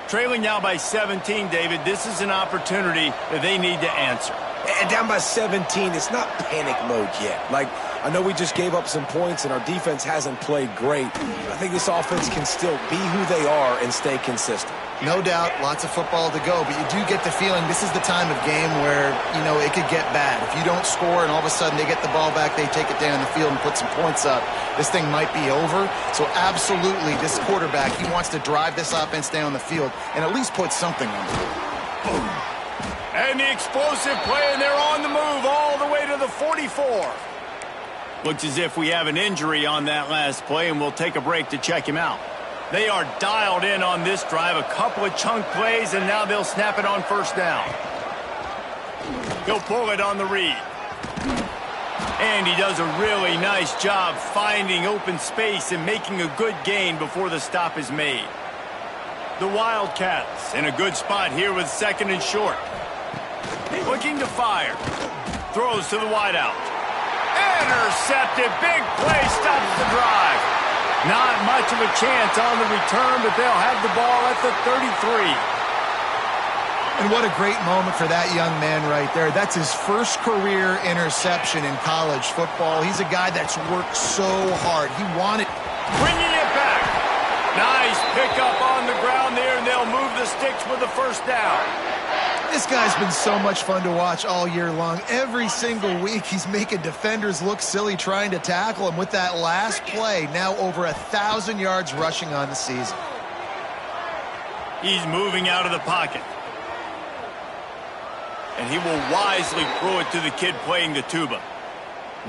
Speaker 1: Trailing now by 17, David, this is an opportunity that they need to answer.
Speaker 2: And down by 17, it's not panic mode yet. Like, I know we just gave up some points and our defense hasn't played great. I think this offense can still be who they are and stay consistent.
Speaker 3: No doubt, lots of football to go, but you do get the feeling this is the time of game where, you know, it could get bad. If you don't score and all of a sudden they get the ball back, they take it down the field and put some points up, this thing might be over. So absolutely, this quarterback, he wants to drive this offense down the field and at least put something on the board.
Speaker 1: And the explosive play, and they're on the move all the way to the 44. Looks as if we have an injury on that last play, and we'll take a break to check him out. They are dialed in on this drive, a couple of chunk plays, and now they'll snap it on 1st down. He'll pull it on the read. And he does a really nice job finding open space and making a good gain before the stop is made. The Wildcats in a good spot here with 2nd and short. Looking to fire. Throws to the wideout. Intercepted. Big play stops the drive. Not much of a chance on the return, but they'll have the ball at the 33.
Speaker 3: And what a great moment for that young man right there. That's his first career interception in college football. He's a guy that's worked so hard. He wanted...
Speaker 1: Bringing it back. Nice pickup on the ground there, and they'll move the sticks with the 1st down.
Speaker 3: This guy's been so much fun to watch all year long. Every single week, he's making defenders look silly trying to tackle him. With that last play, now over 1,000 yards rushing on the season.
Speaker 1: He's moving out of the pocket. And he will wisely throw it to the kid playing the tuba.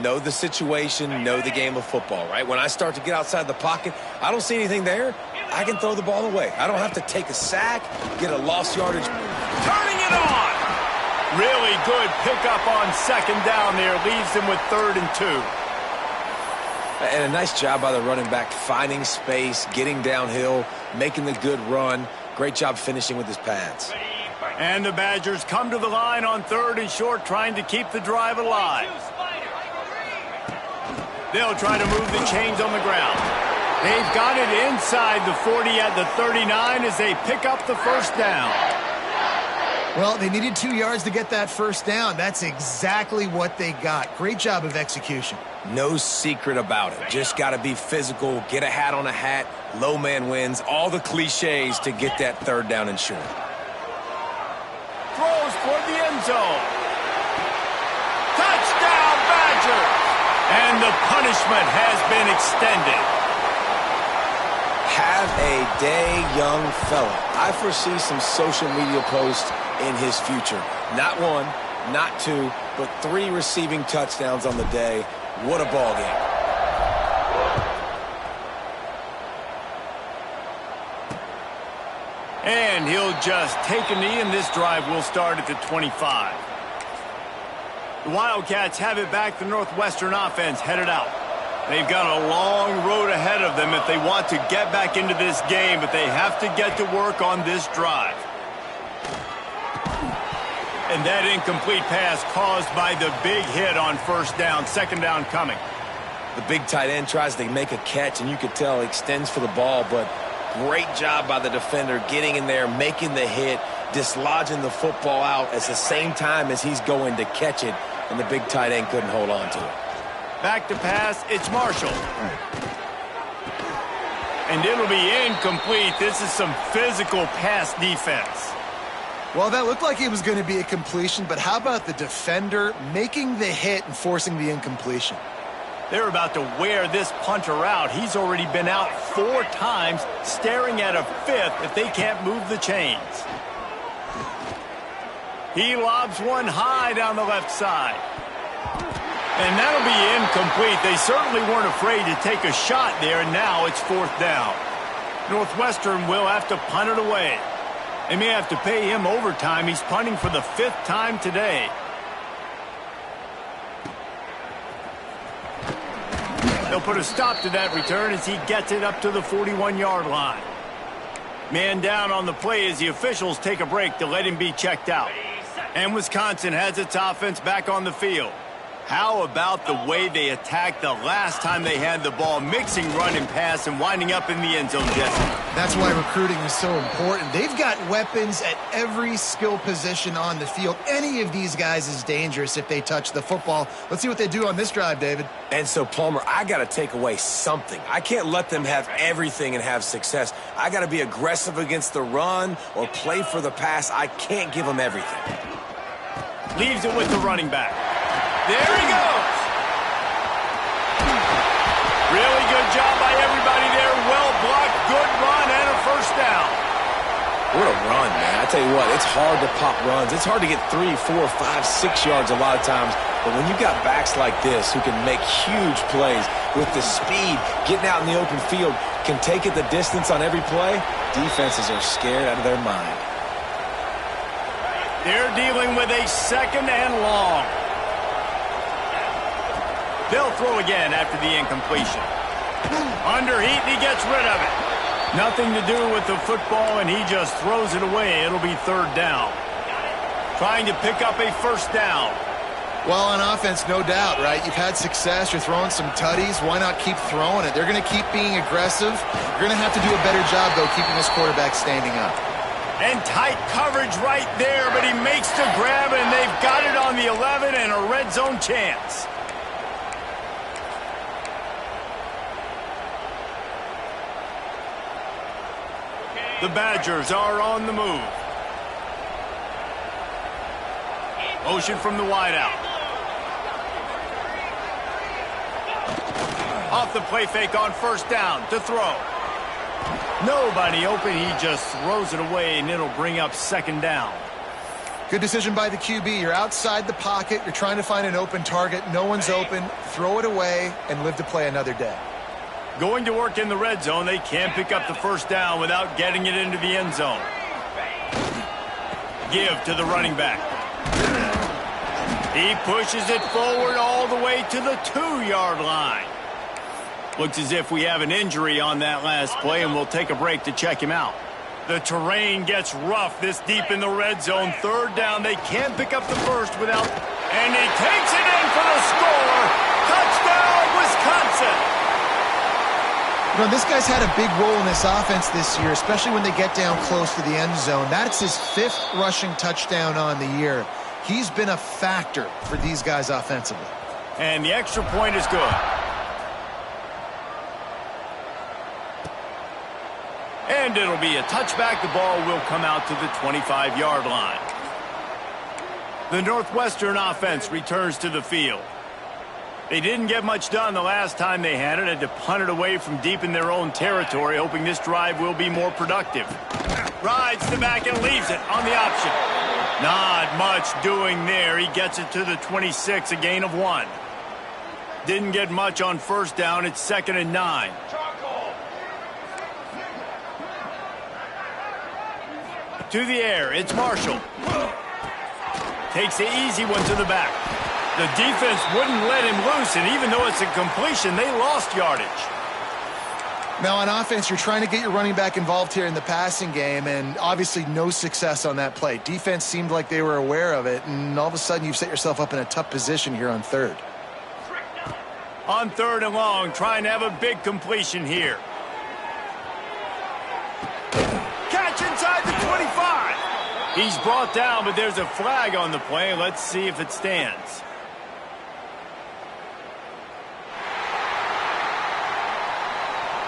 Speaker 2: Know the situation, know the game of football, right? When I start to get outside the pocket, I don't see anything there, I can throw the ball away. I don't have to take a sack, get a lost yardage.
Speaker 1: Turning it on! Really good pickup on 2nd down there. Leaves them with 3rd and 2.
Speaker 2: And a nice job by the running back, finding space, getting downhill, making the good run. Great job finishing with his pads.
Speaker 1: And the Badgers come to the line on 3rd and short, trying to keep the drive alive. They'll try to move the chains on the ground. They've got it inside the 40 at the 39 as they pick up the 1st down.
Speaker 3: Well, they needed 2 yards to get that first down. That's exactly what they got. Great job of execution.
Speaker 2: No secret about it. Just got to be physical, get a hat on a hat, low man wins, all the cliches to get that third down and short.
Speaker 1: Throws for the end zone. Touchdown, Badgers! And the punishment has been extended.
Speaker 2: Have a day, young fella. I foresee some social media posts in his future. Not one, not two, but 3 receiving touchdowns on the day. What a ball game.
Speaker 1: And he'll just take a knee, and this drive will start at the 25. The Wildcats have it back. The Northwestern offense headed out. They've got a long road ahead of them if they want to get back into this game, but they have to get to work on this drive. And that incomplete pass caused by the big hit on first down. Second down coming.
Speaker 2: The big tight end tries to make a catch, and you could tell he extends for the ball, but great job by the defender getting in there, making the hit, dislodging the football out at the same time as he's going to catch it, and the big tight end couldn't hold on to it.
Speaker 1: Back to pass, it's Marshall. And it'll be incomplete. This is some physical pass defense.
Speaker 3: Well, that looked like it was going to be a completion, but how about the defender making the hit and forcing the incompletion?
Speaker 1: They're about to wear this punter out. He's already been out 4 times, staring at a 5th if they can't move the chains. He lobs one high down the left side. And that'll be incomplete. They certainly weren't afraid to take a shot there, and now it's 4th down. Northwestern will have to punt it away. They may have to pay him overtime. He's punting for the 5th time today. They'll put a stop to that return as he gets it up to the 41-yard line. Man down on the play as the officials take a break to let him be checked out. And Wisconsin has its offense back on the field. How about the way they attacked the last time they had the ball, mixing run and pass and winding up in the end zone, Jesse?
Speaker 3: That's why recruiting is so important. They've got weapons at every skill position on the field. Any of these guys is dangerous if they touch the football. Let's see what they do on this drive, David.
Speaker 2: And so, Palmer, I got to take away something. I can't let them have everything and have success. I got to be aggressive against the run or play for the pass. I can't give them everything.
Speaker 1: Leaves it with the running back. There he goes. Really good job by everybody there. Well blocked, good run, and a first down.
Speaker 2: What a run, man. I tell you what, it's hard to pop runs. It's hard to get 3, 4, 5, 6 yards a lot of times. But when you've got backs like this who can make huge plays with the speed, getting out in the open field, can take it the distance on every play, defenses are scared out of their mind.
Speaker 1: They're dealing with a 2nd and long. They'll throw again after the incompletion. Underheat, and he gets rid of it. Nothing to do with the football, and he just throws it away. It'll be 3rd down. Trying to pick up a first down.
Speaker 3: Well, on offense, no doubt, right? You've had success. You're throwing some tutties. Why not keep throwing it? They're going to keep being aggressive. You're going to have to do a better job, though, keeping this quarterback standing up.
Speaker 1: And tight coverage right there, but he makes the grab, and they've got it on the 11 and a red zone chance. The Badgers are on the move. Motion from the wideout. Off the play fake on first down to throw. Nobody open. He just throws it away, and it'll bring up 2nd down.
Speaker 3: Good decision by the QB. You're outside the pocket. You're trying to find an open target. No one's open. Throw it away and live to play another day.
Speaker 1: Going to work in the red zone. They can't pick up the first down without getting it into the end zone. Give to the running back. He pushes it forward all the way to the 2-yard line. Looks as if we have an injury on that last play, and we'll take a break to check him out. The terrain gets rough this deep in the red zone. 3rd down. They can't pick up the first without... And he takes it in for the score. Touchdown, Wisconsin.
Speaker 3: You know, this guy's had a big role in this offense this year, especially when they get down close to the end zone. That's his 5th rushing touchdown on the year. He's been a factor for these guys offensively.
Speaker 1: And the extra point is good. And it'll be a touchback. The ball will come out to the 25-yard line. The Northwestern offense returns to the field. They didn't get much done the last time they had to punt it away from deep in their own territory, hoping this drive will be more productive. Rides the back and leaves it on the option. Not much doing there. He gets it to the 26, a gain of 1. Didn't get much on first down. It's 2nd and 9. To the air, it's Marshall. Takes the easy one to the back. The defense wouldn't let him loose, and even though it's a completion, they lost yardage.
Speaker 3: Now, on offense, you're trying to get your running back involved here in the passing game, and obviously no success on that play. Defense seemed like they were aware of it, and all of a sudden you've set yourself up in a tough position here on 3rd.
Speaker 1: On 3rd and long, trying to have a big completion here. Catch inside the 25. He's brought down, but there's a flag on the play. Let's see if it stands.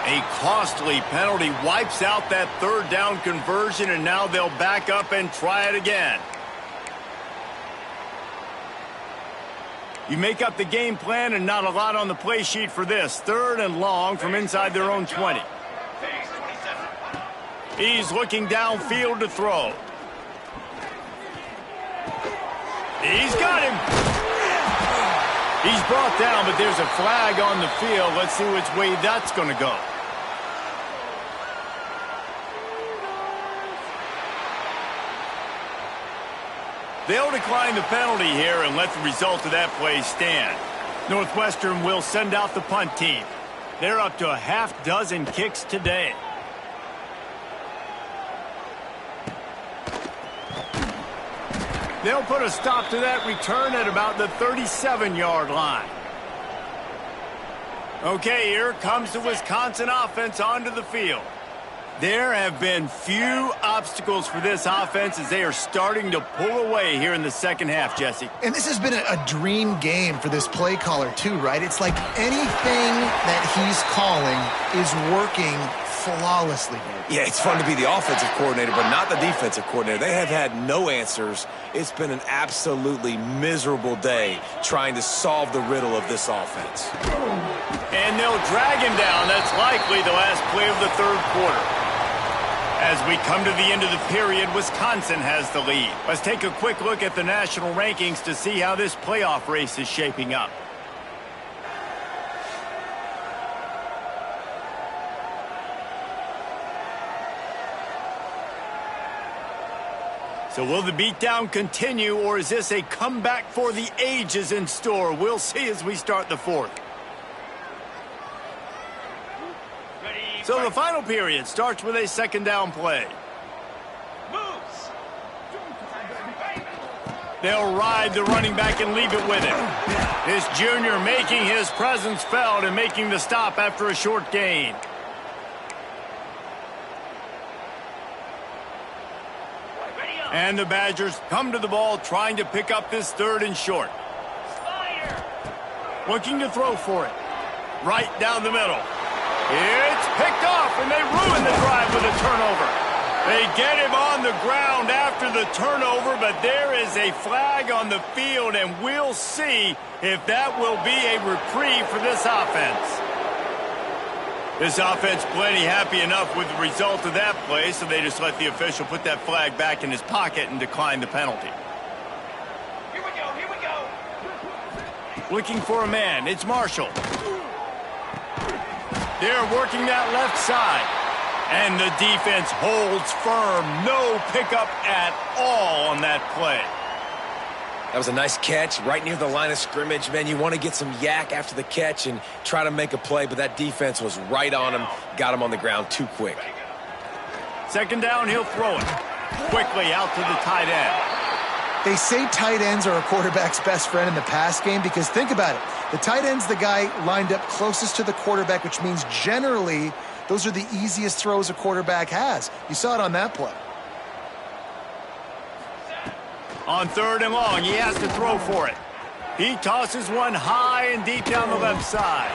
Speaker 1: A costly penalty wipes out that 3rd down conversion, and now they'll back up and try it again. You make up the game plan and not a lot on the play sheet for this. 3rd and long from inside their own 20. He's looking downfield to throw. He's got him. He's brought down, but there's a flag on the field. Let's see which way that's going to go. They'll decline the penalty here and let the result of that play stand. Northwestern will send out the punt team. They're up to a half dozen kicks today. They'll put a stop to that return at about the 37-yard line. Okay, here comes the Wisconsin offense onto the field. There have been few obstacles for this offense as they are starting to pull away here in the second half, Jesse.
Speaker 3: And this has been a dream game for this play caller too, right? It's like anything that he's calling is working flawlessly here.
Speaker 2: Yeah, it's fun to be the offensive coordinator, but not the defensive coordinator. They have had no answers. It's been an absolutely miserable day trying to solve the riddle of this offense.
Speaker 1: And they'll drag him down. That's likely the last play of the 3rd quarter. As we come to the end of the period, Wisconsin has the lead. Let's take a quick look at the national rankings to see how this playoff race is shaping up. So will the beatdown continue, or is this a comeback for the ages in store? We'll see as we start the 4th. So the final period starts with a 2nd down play. They'll ride the running back and leave it with him. This junior making his presence felt and making the stop after a short gain. And the Badgers come to the ball trying to pick up this 3rd and short. Looking to throw for it. Right down the middle. It's picked off, and they ruin the drive with a turnover. They get him on the ground after the turnover, but there is a flag on the field, and we'll see if that will be a reprieve for this offense. This offense plenty happy enough with the result of that play, so they just let the official put that flag back in his pocket and decline the penalty.
Speaker 5: Here we go.
Speaker 1: Looking for a man. It's Marshall. They're working that left side. And the defense holds firm. No pickup at all on that play.
Speaker 2: That was a nice catch right near the line of scrimmage. Man, you want to get some yak after the catch and try to make a play, but that defense was right on him. Got him on the ground too quick.
Speaker 1: 2nd down, he'll throw it. Quickly out to the tight end.
Speaker 3: They say tight ends are a quarterback's best friend in the pass game because think about it. The tight end's the guy lined up closest to the quarterback, which means generally those are the easiest throws a quarterback has. You saw it on that play.
Speaker 1: On 3rd and long, he has to throw for it. He tosses one high and deep down the left side.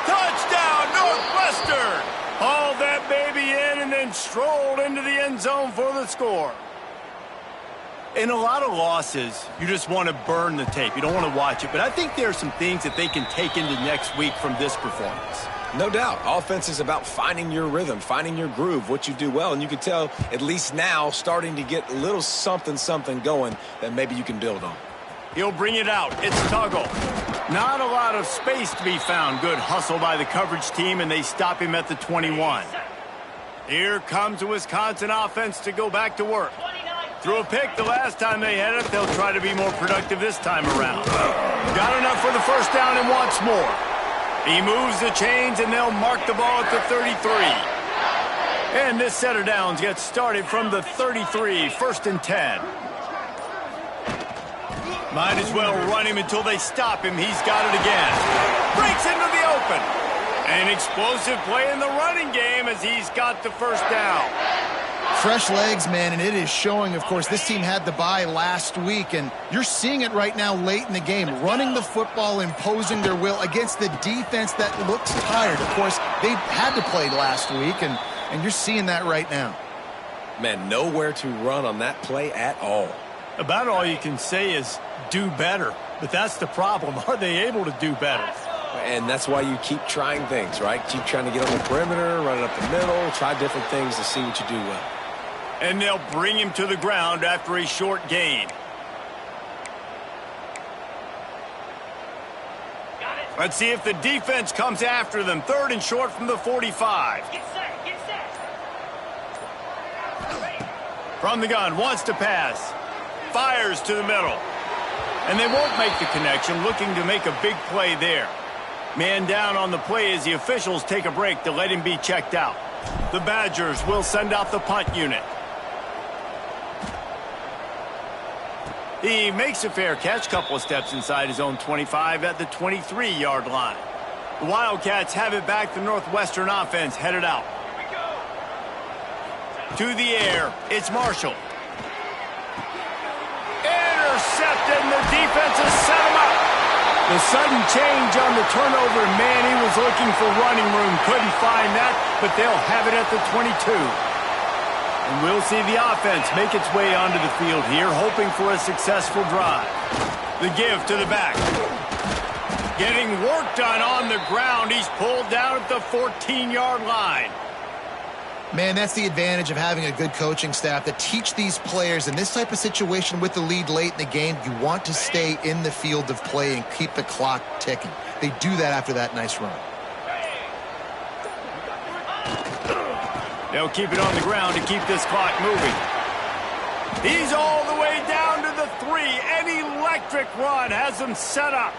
Speaker 1: Touchdown, Northwestern! Hauled that baby in and then strolled into the end zone for the score. In a lot of losses, you just want to burn the tape. You don't want to watch it. But I think there are some things that they can take into next week from this performance.
Speaker 2: No doubt. Offense is about finding your rhythm, finding your groove, what you do well. And you can tell, at least now, starting to get a little something going that maybe you can build on.
Speaker 1: He'll bring it out. It's Tuggle. Not a lot of space to be found. Good hustle by the coverage team, and they stop him at the 21. Here comes the Wisconsin offense to go back to work. Threw a pick the last time they had it. They'll try to be more productive this time around. Got enough for the first down and wants more. He moves the chains, and they'll mark the ball at the 33. And this set of downs gets started from the 33, 1st and 10. Might as well run him until they stop him. He's got it again. Breaks into the open. An explosive play in the running game as he's got the first down.
Speaker 3: Fresh legs, man, and it is showing. Of course, this team had the bye last week, and you're seeing it right now late in the game. Running the football, imposing their will against the defense that looks tired. Of course, they had to play last week, and you're seeing that right now.
Speaker 2: Man, nowhere to run on that play at all.
Speaker 1: About all you can say is do better. But that's the problem. Are they able to do better?
Speaker 2: And that's why you keep trying things, right? Keep trying to get on the perimeter, run it up the middle, try different things to see what you do well.
Speaker 1: And they'll bring him to the ground after a short gain. Let's see if the defense comes after them. 3rd and short from the 45.
Speaker 5: Get set, get set.
Speaker 1: From the gun, wants to pass. Fires to the middle. And they won't make the connection, looking to make a big play there. Man down on the play as the officials take a break to let him be checked out. The Badgers will send out the punt unit. He makes a fair catch, couple of steps inside his own 25 at the 23-yard line. The Wildcats have it back. The Northwestern offense headed out.
Speaker 5: Here we go.
Speaker 1: To the air, it's Marshall. Intercepted, and the defense has set him up. The sudden change on the turnover, man, he was looking for running room. Couldn't find that, but they'll have it at the 22. And we'll see the offense make its way onto the field here, hoping for a successful drive. The give to the back. Getting work done on the ground. He's pulled down at the 14-yard line.
Speaker 3: Man, that's the advantage of having a good coaching staff that teach these players in this type of situation with the lead late in the game. You want to stay in the field of play and keep the clock ticking. They do that after that nice run.
Speaker 1: They'll keep it on the ground to keep this clock moving. He's all the way down to the 3. An electric run has them set up.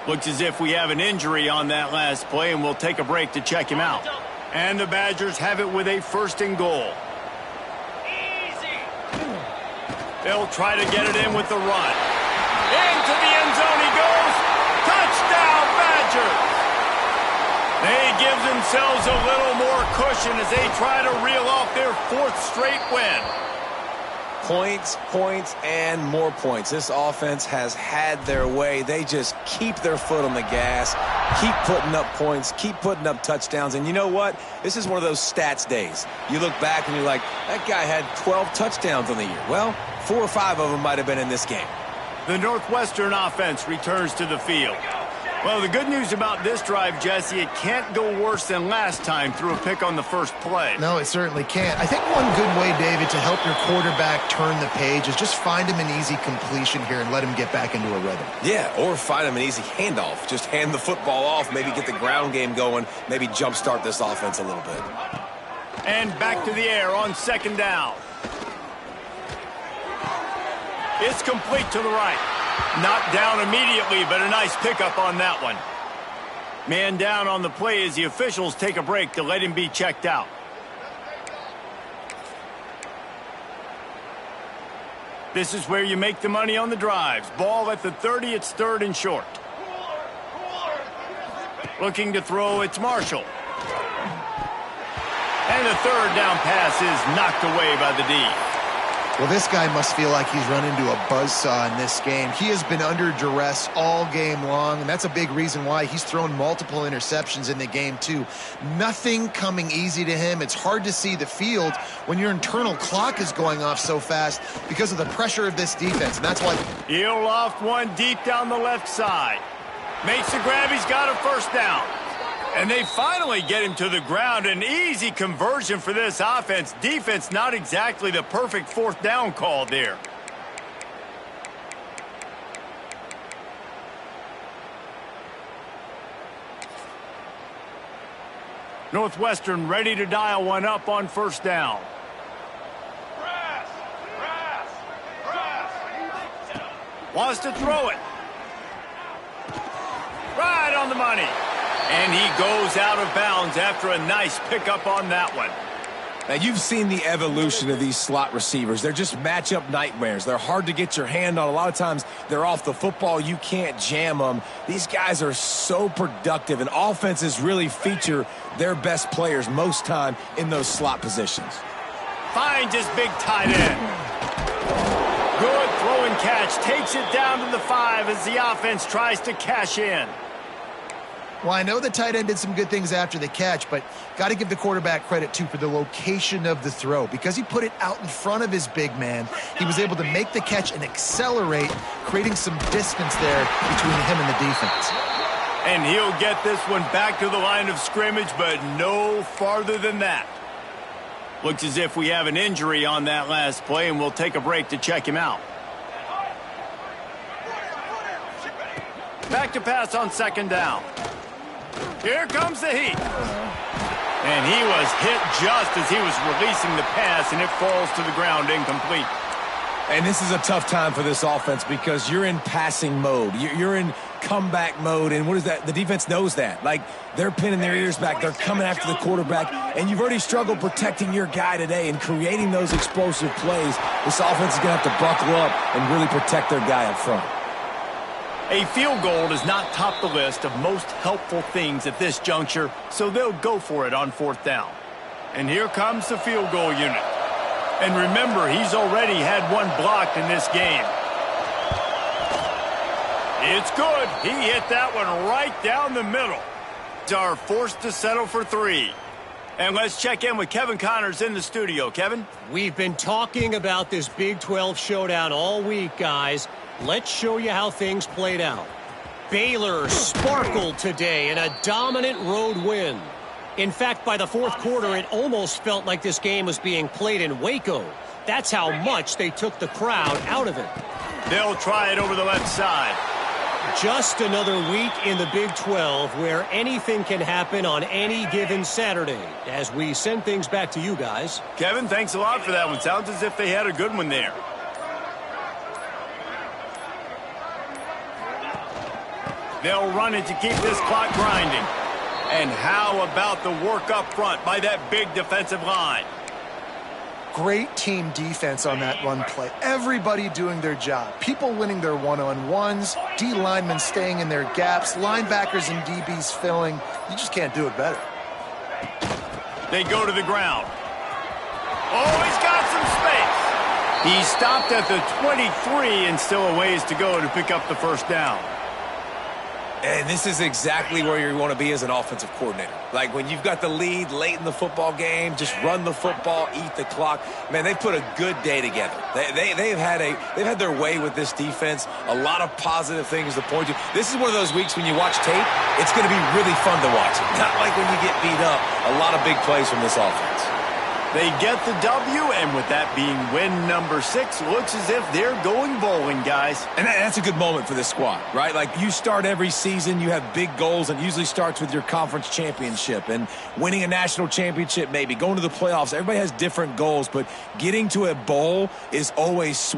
Speaker 1: Looks as if we have an injury on that last play, and we'll take a break to check him out. And the Badgers have it with a 1st and goal.
Speaker 5: Easy.
Speaker 1: They'll try to get it in with the run. Into the end zone he goes. Touchdown, Badgers! They give themselves a little more cushion as they try to reel off their 4th straight win.
Speaker 2: Points, points, and more points. This offense has had their way. They just keep their foot on the gas, keep putting up points, keep putting up touchdowns. And you know what? This is one of those stats days. You look back and you're like, that guy had 12 touchdowns on the year. Well, 4 or 5 of them might have been in this game.
Speaker 1: The Northwestern offense returns to the field. Well, the good news about this drive, Jesse, it can't go worse than last time through a pick on the first play.
Speaker 3: No, it certainly can't. I think one good way, David, to help your quarterback turn the page is just find him an easy completion here and let him get back into a rhythm.
Speaker 2: Yeah, or find him an easy handoff. Just hand the football off, maybe get the ground game going, maybe jumpstart this offense a little bit.
Speaker 1: And back to the air on 2nd down. It's complete to the right. Knocked down immediately, but a nice pickup on that one. Man down on the play as the officials take a break to let him be checked out. This is where you make the money on the drives. Ball at the 30, it's 3rd and short. Looking to throw, it's Marshall. And the third down pass is knocked away by the D.
Speaker 3: Well, this guy must feel like he's run into a buzzsaw in this game. He has been under duress all game long, and that's a big reason why he's thrown multiple interceptions in the game, too. Nothing coming easy to him. It's hard to see the field when your internal clock is going off so fast because of the pressure of this defense, and that's why...
Speaker 1: He'll loft one deep down the left side. Makes the grab. He's got a first down. And they finally get him to the ground. An easy conversion for this offense. Defense, not exactly the perfect fourth down call there. Northwestern ready to dial one up on first down.
Speaker 5: Press! Press! Press!
Speaker 1: Wants to throw it. Right on the money. And he goes out of bounds after a nice pickup on that one.
Speaker 2: Now, you've seen the evolution of these slot receivers. They're just matchup nightmares. They're hard to get your hand on. A lot of times, they're off the football. You can't jam them. These guys are so productive, and offenses really feature their best players most time in those slot positions.
Speaker 1: Finds his big tight end. Good throw and catch. Takes it down to the 5 as the offense tries to cash in.
Speaker 3: Well, I know the tight end did some good things after the catch, but got to give the quarterback credit, too, for the location of the throw. Because he put it out in front of his big man, he was able to make the catch and accelerate, creating some distance there between him and the defense.
Speaker 1: And he'll get this one back to the line of scrimmage, but no farther than that. Looks as if we have an injury on that last play, and we'll take a break to check him out. Back to pass on second down. Here comes the heat. And he was hit just as he was releasing the pass, and it falls to the ground incomplete.
Speaker 2: And this is a tough time for this offense because you're in passing mode. You're in comeback mode, and what is that? The defense knows that. Like, they're pinning their ears back. They're coming after the quarterback, and you've already struggled protecting your guy today and creating those explosive plays. This offense is going to have to buckle up and really protect their guy up front.
Speaker 1: A field goal does not top the list of most helpful things at this juncture, so they'll go for it on fourth down. And here comes the field goal unit. And remember, he's already had one blocked in this game. It's good. He hit that one right down the middle. Are forced to settle for 3. And let's check in with Kevin Connors in the studio. Kevin?
Speaker 4: We've been talking about this Big 12 showdown all week, guys. Let's show you how things played out. Baylor sparkled today in a dominant road win. In fact, by the fourth quarter, it almost felt like this game was being played in Waco. That's how much they took the crowd out of it.
Speaker 1: They'll try it over the left side.
Speaker 4: Just another week in the Big 12 where anything can happen on any given Saturday. As we send things back to you guys.
Speaker 1: Kevin, thanks a lot for that one. Sounds as if they had a good one there. They'll run it to keep this clock grinding. And how about the work up front by that big defensive line?
Speaker 3: Great team defense on that run play. Everybody doing their job. People winning their one-on-ones, D linemen staying in their gaps, linebackers and DBs filling. You just can't do it better.
Speaker 1: They go to the ground. Oh, he's got some space. He stopped at the 23 and still a ways to go to pick up the first down.
Speaker 2: And this is exactly where you want to be as an offensive coordinator. Like when you've got the lead late in the football game, just run the football, eat the clock. Man, they've put a good day together. They've had their way with this defense. A lot of positive things to point to. This is one of those weeks when you watch tape, it's going to be really fun to watch. Not like when you get beat up. A lot of big plays from this offense.
Speaker 1: They get the W, and with that being win number 6, looks as if they're going bowling, guys.
Speaker 2: And that's a good moment for this squad, right? Like, you start every season, you have big goals, and it usually starts with your conference championship and winning a national championship, maybe going to the playoffs. Everybody has different goals, but getting to a bowl is always sweet.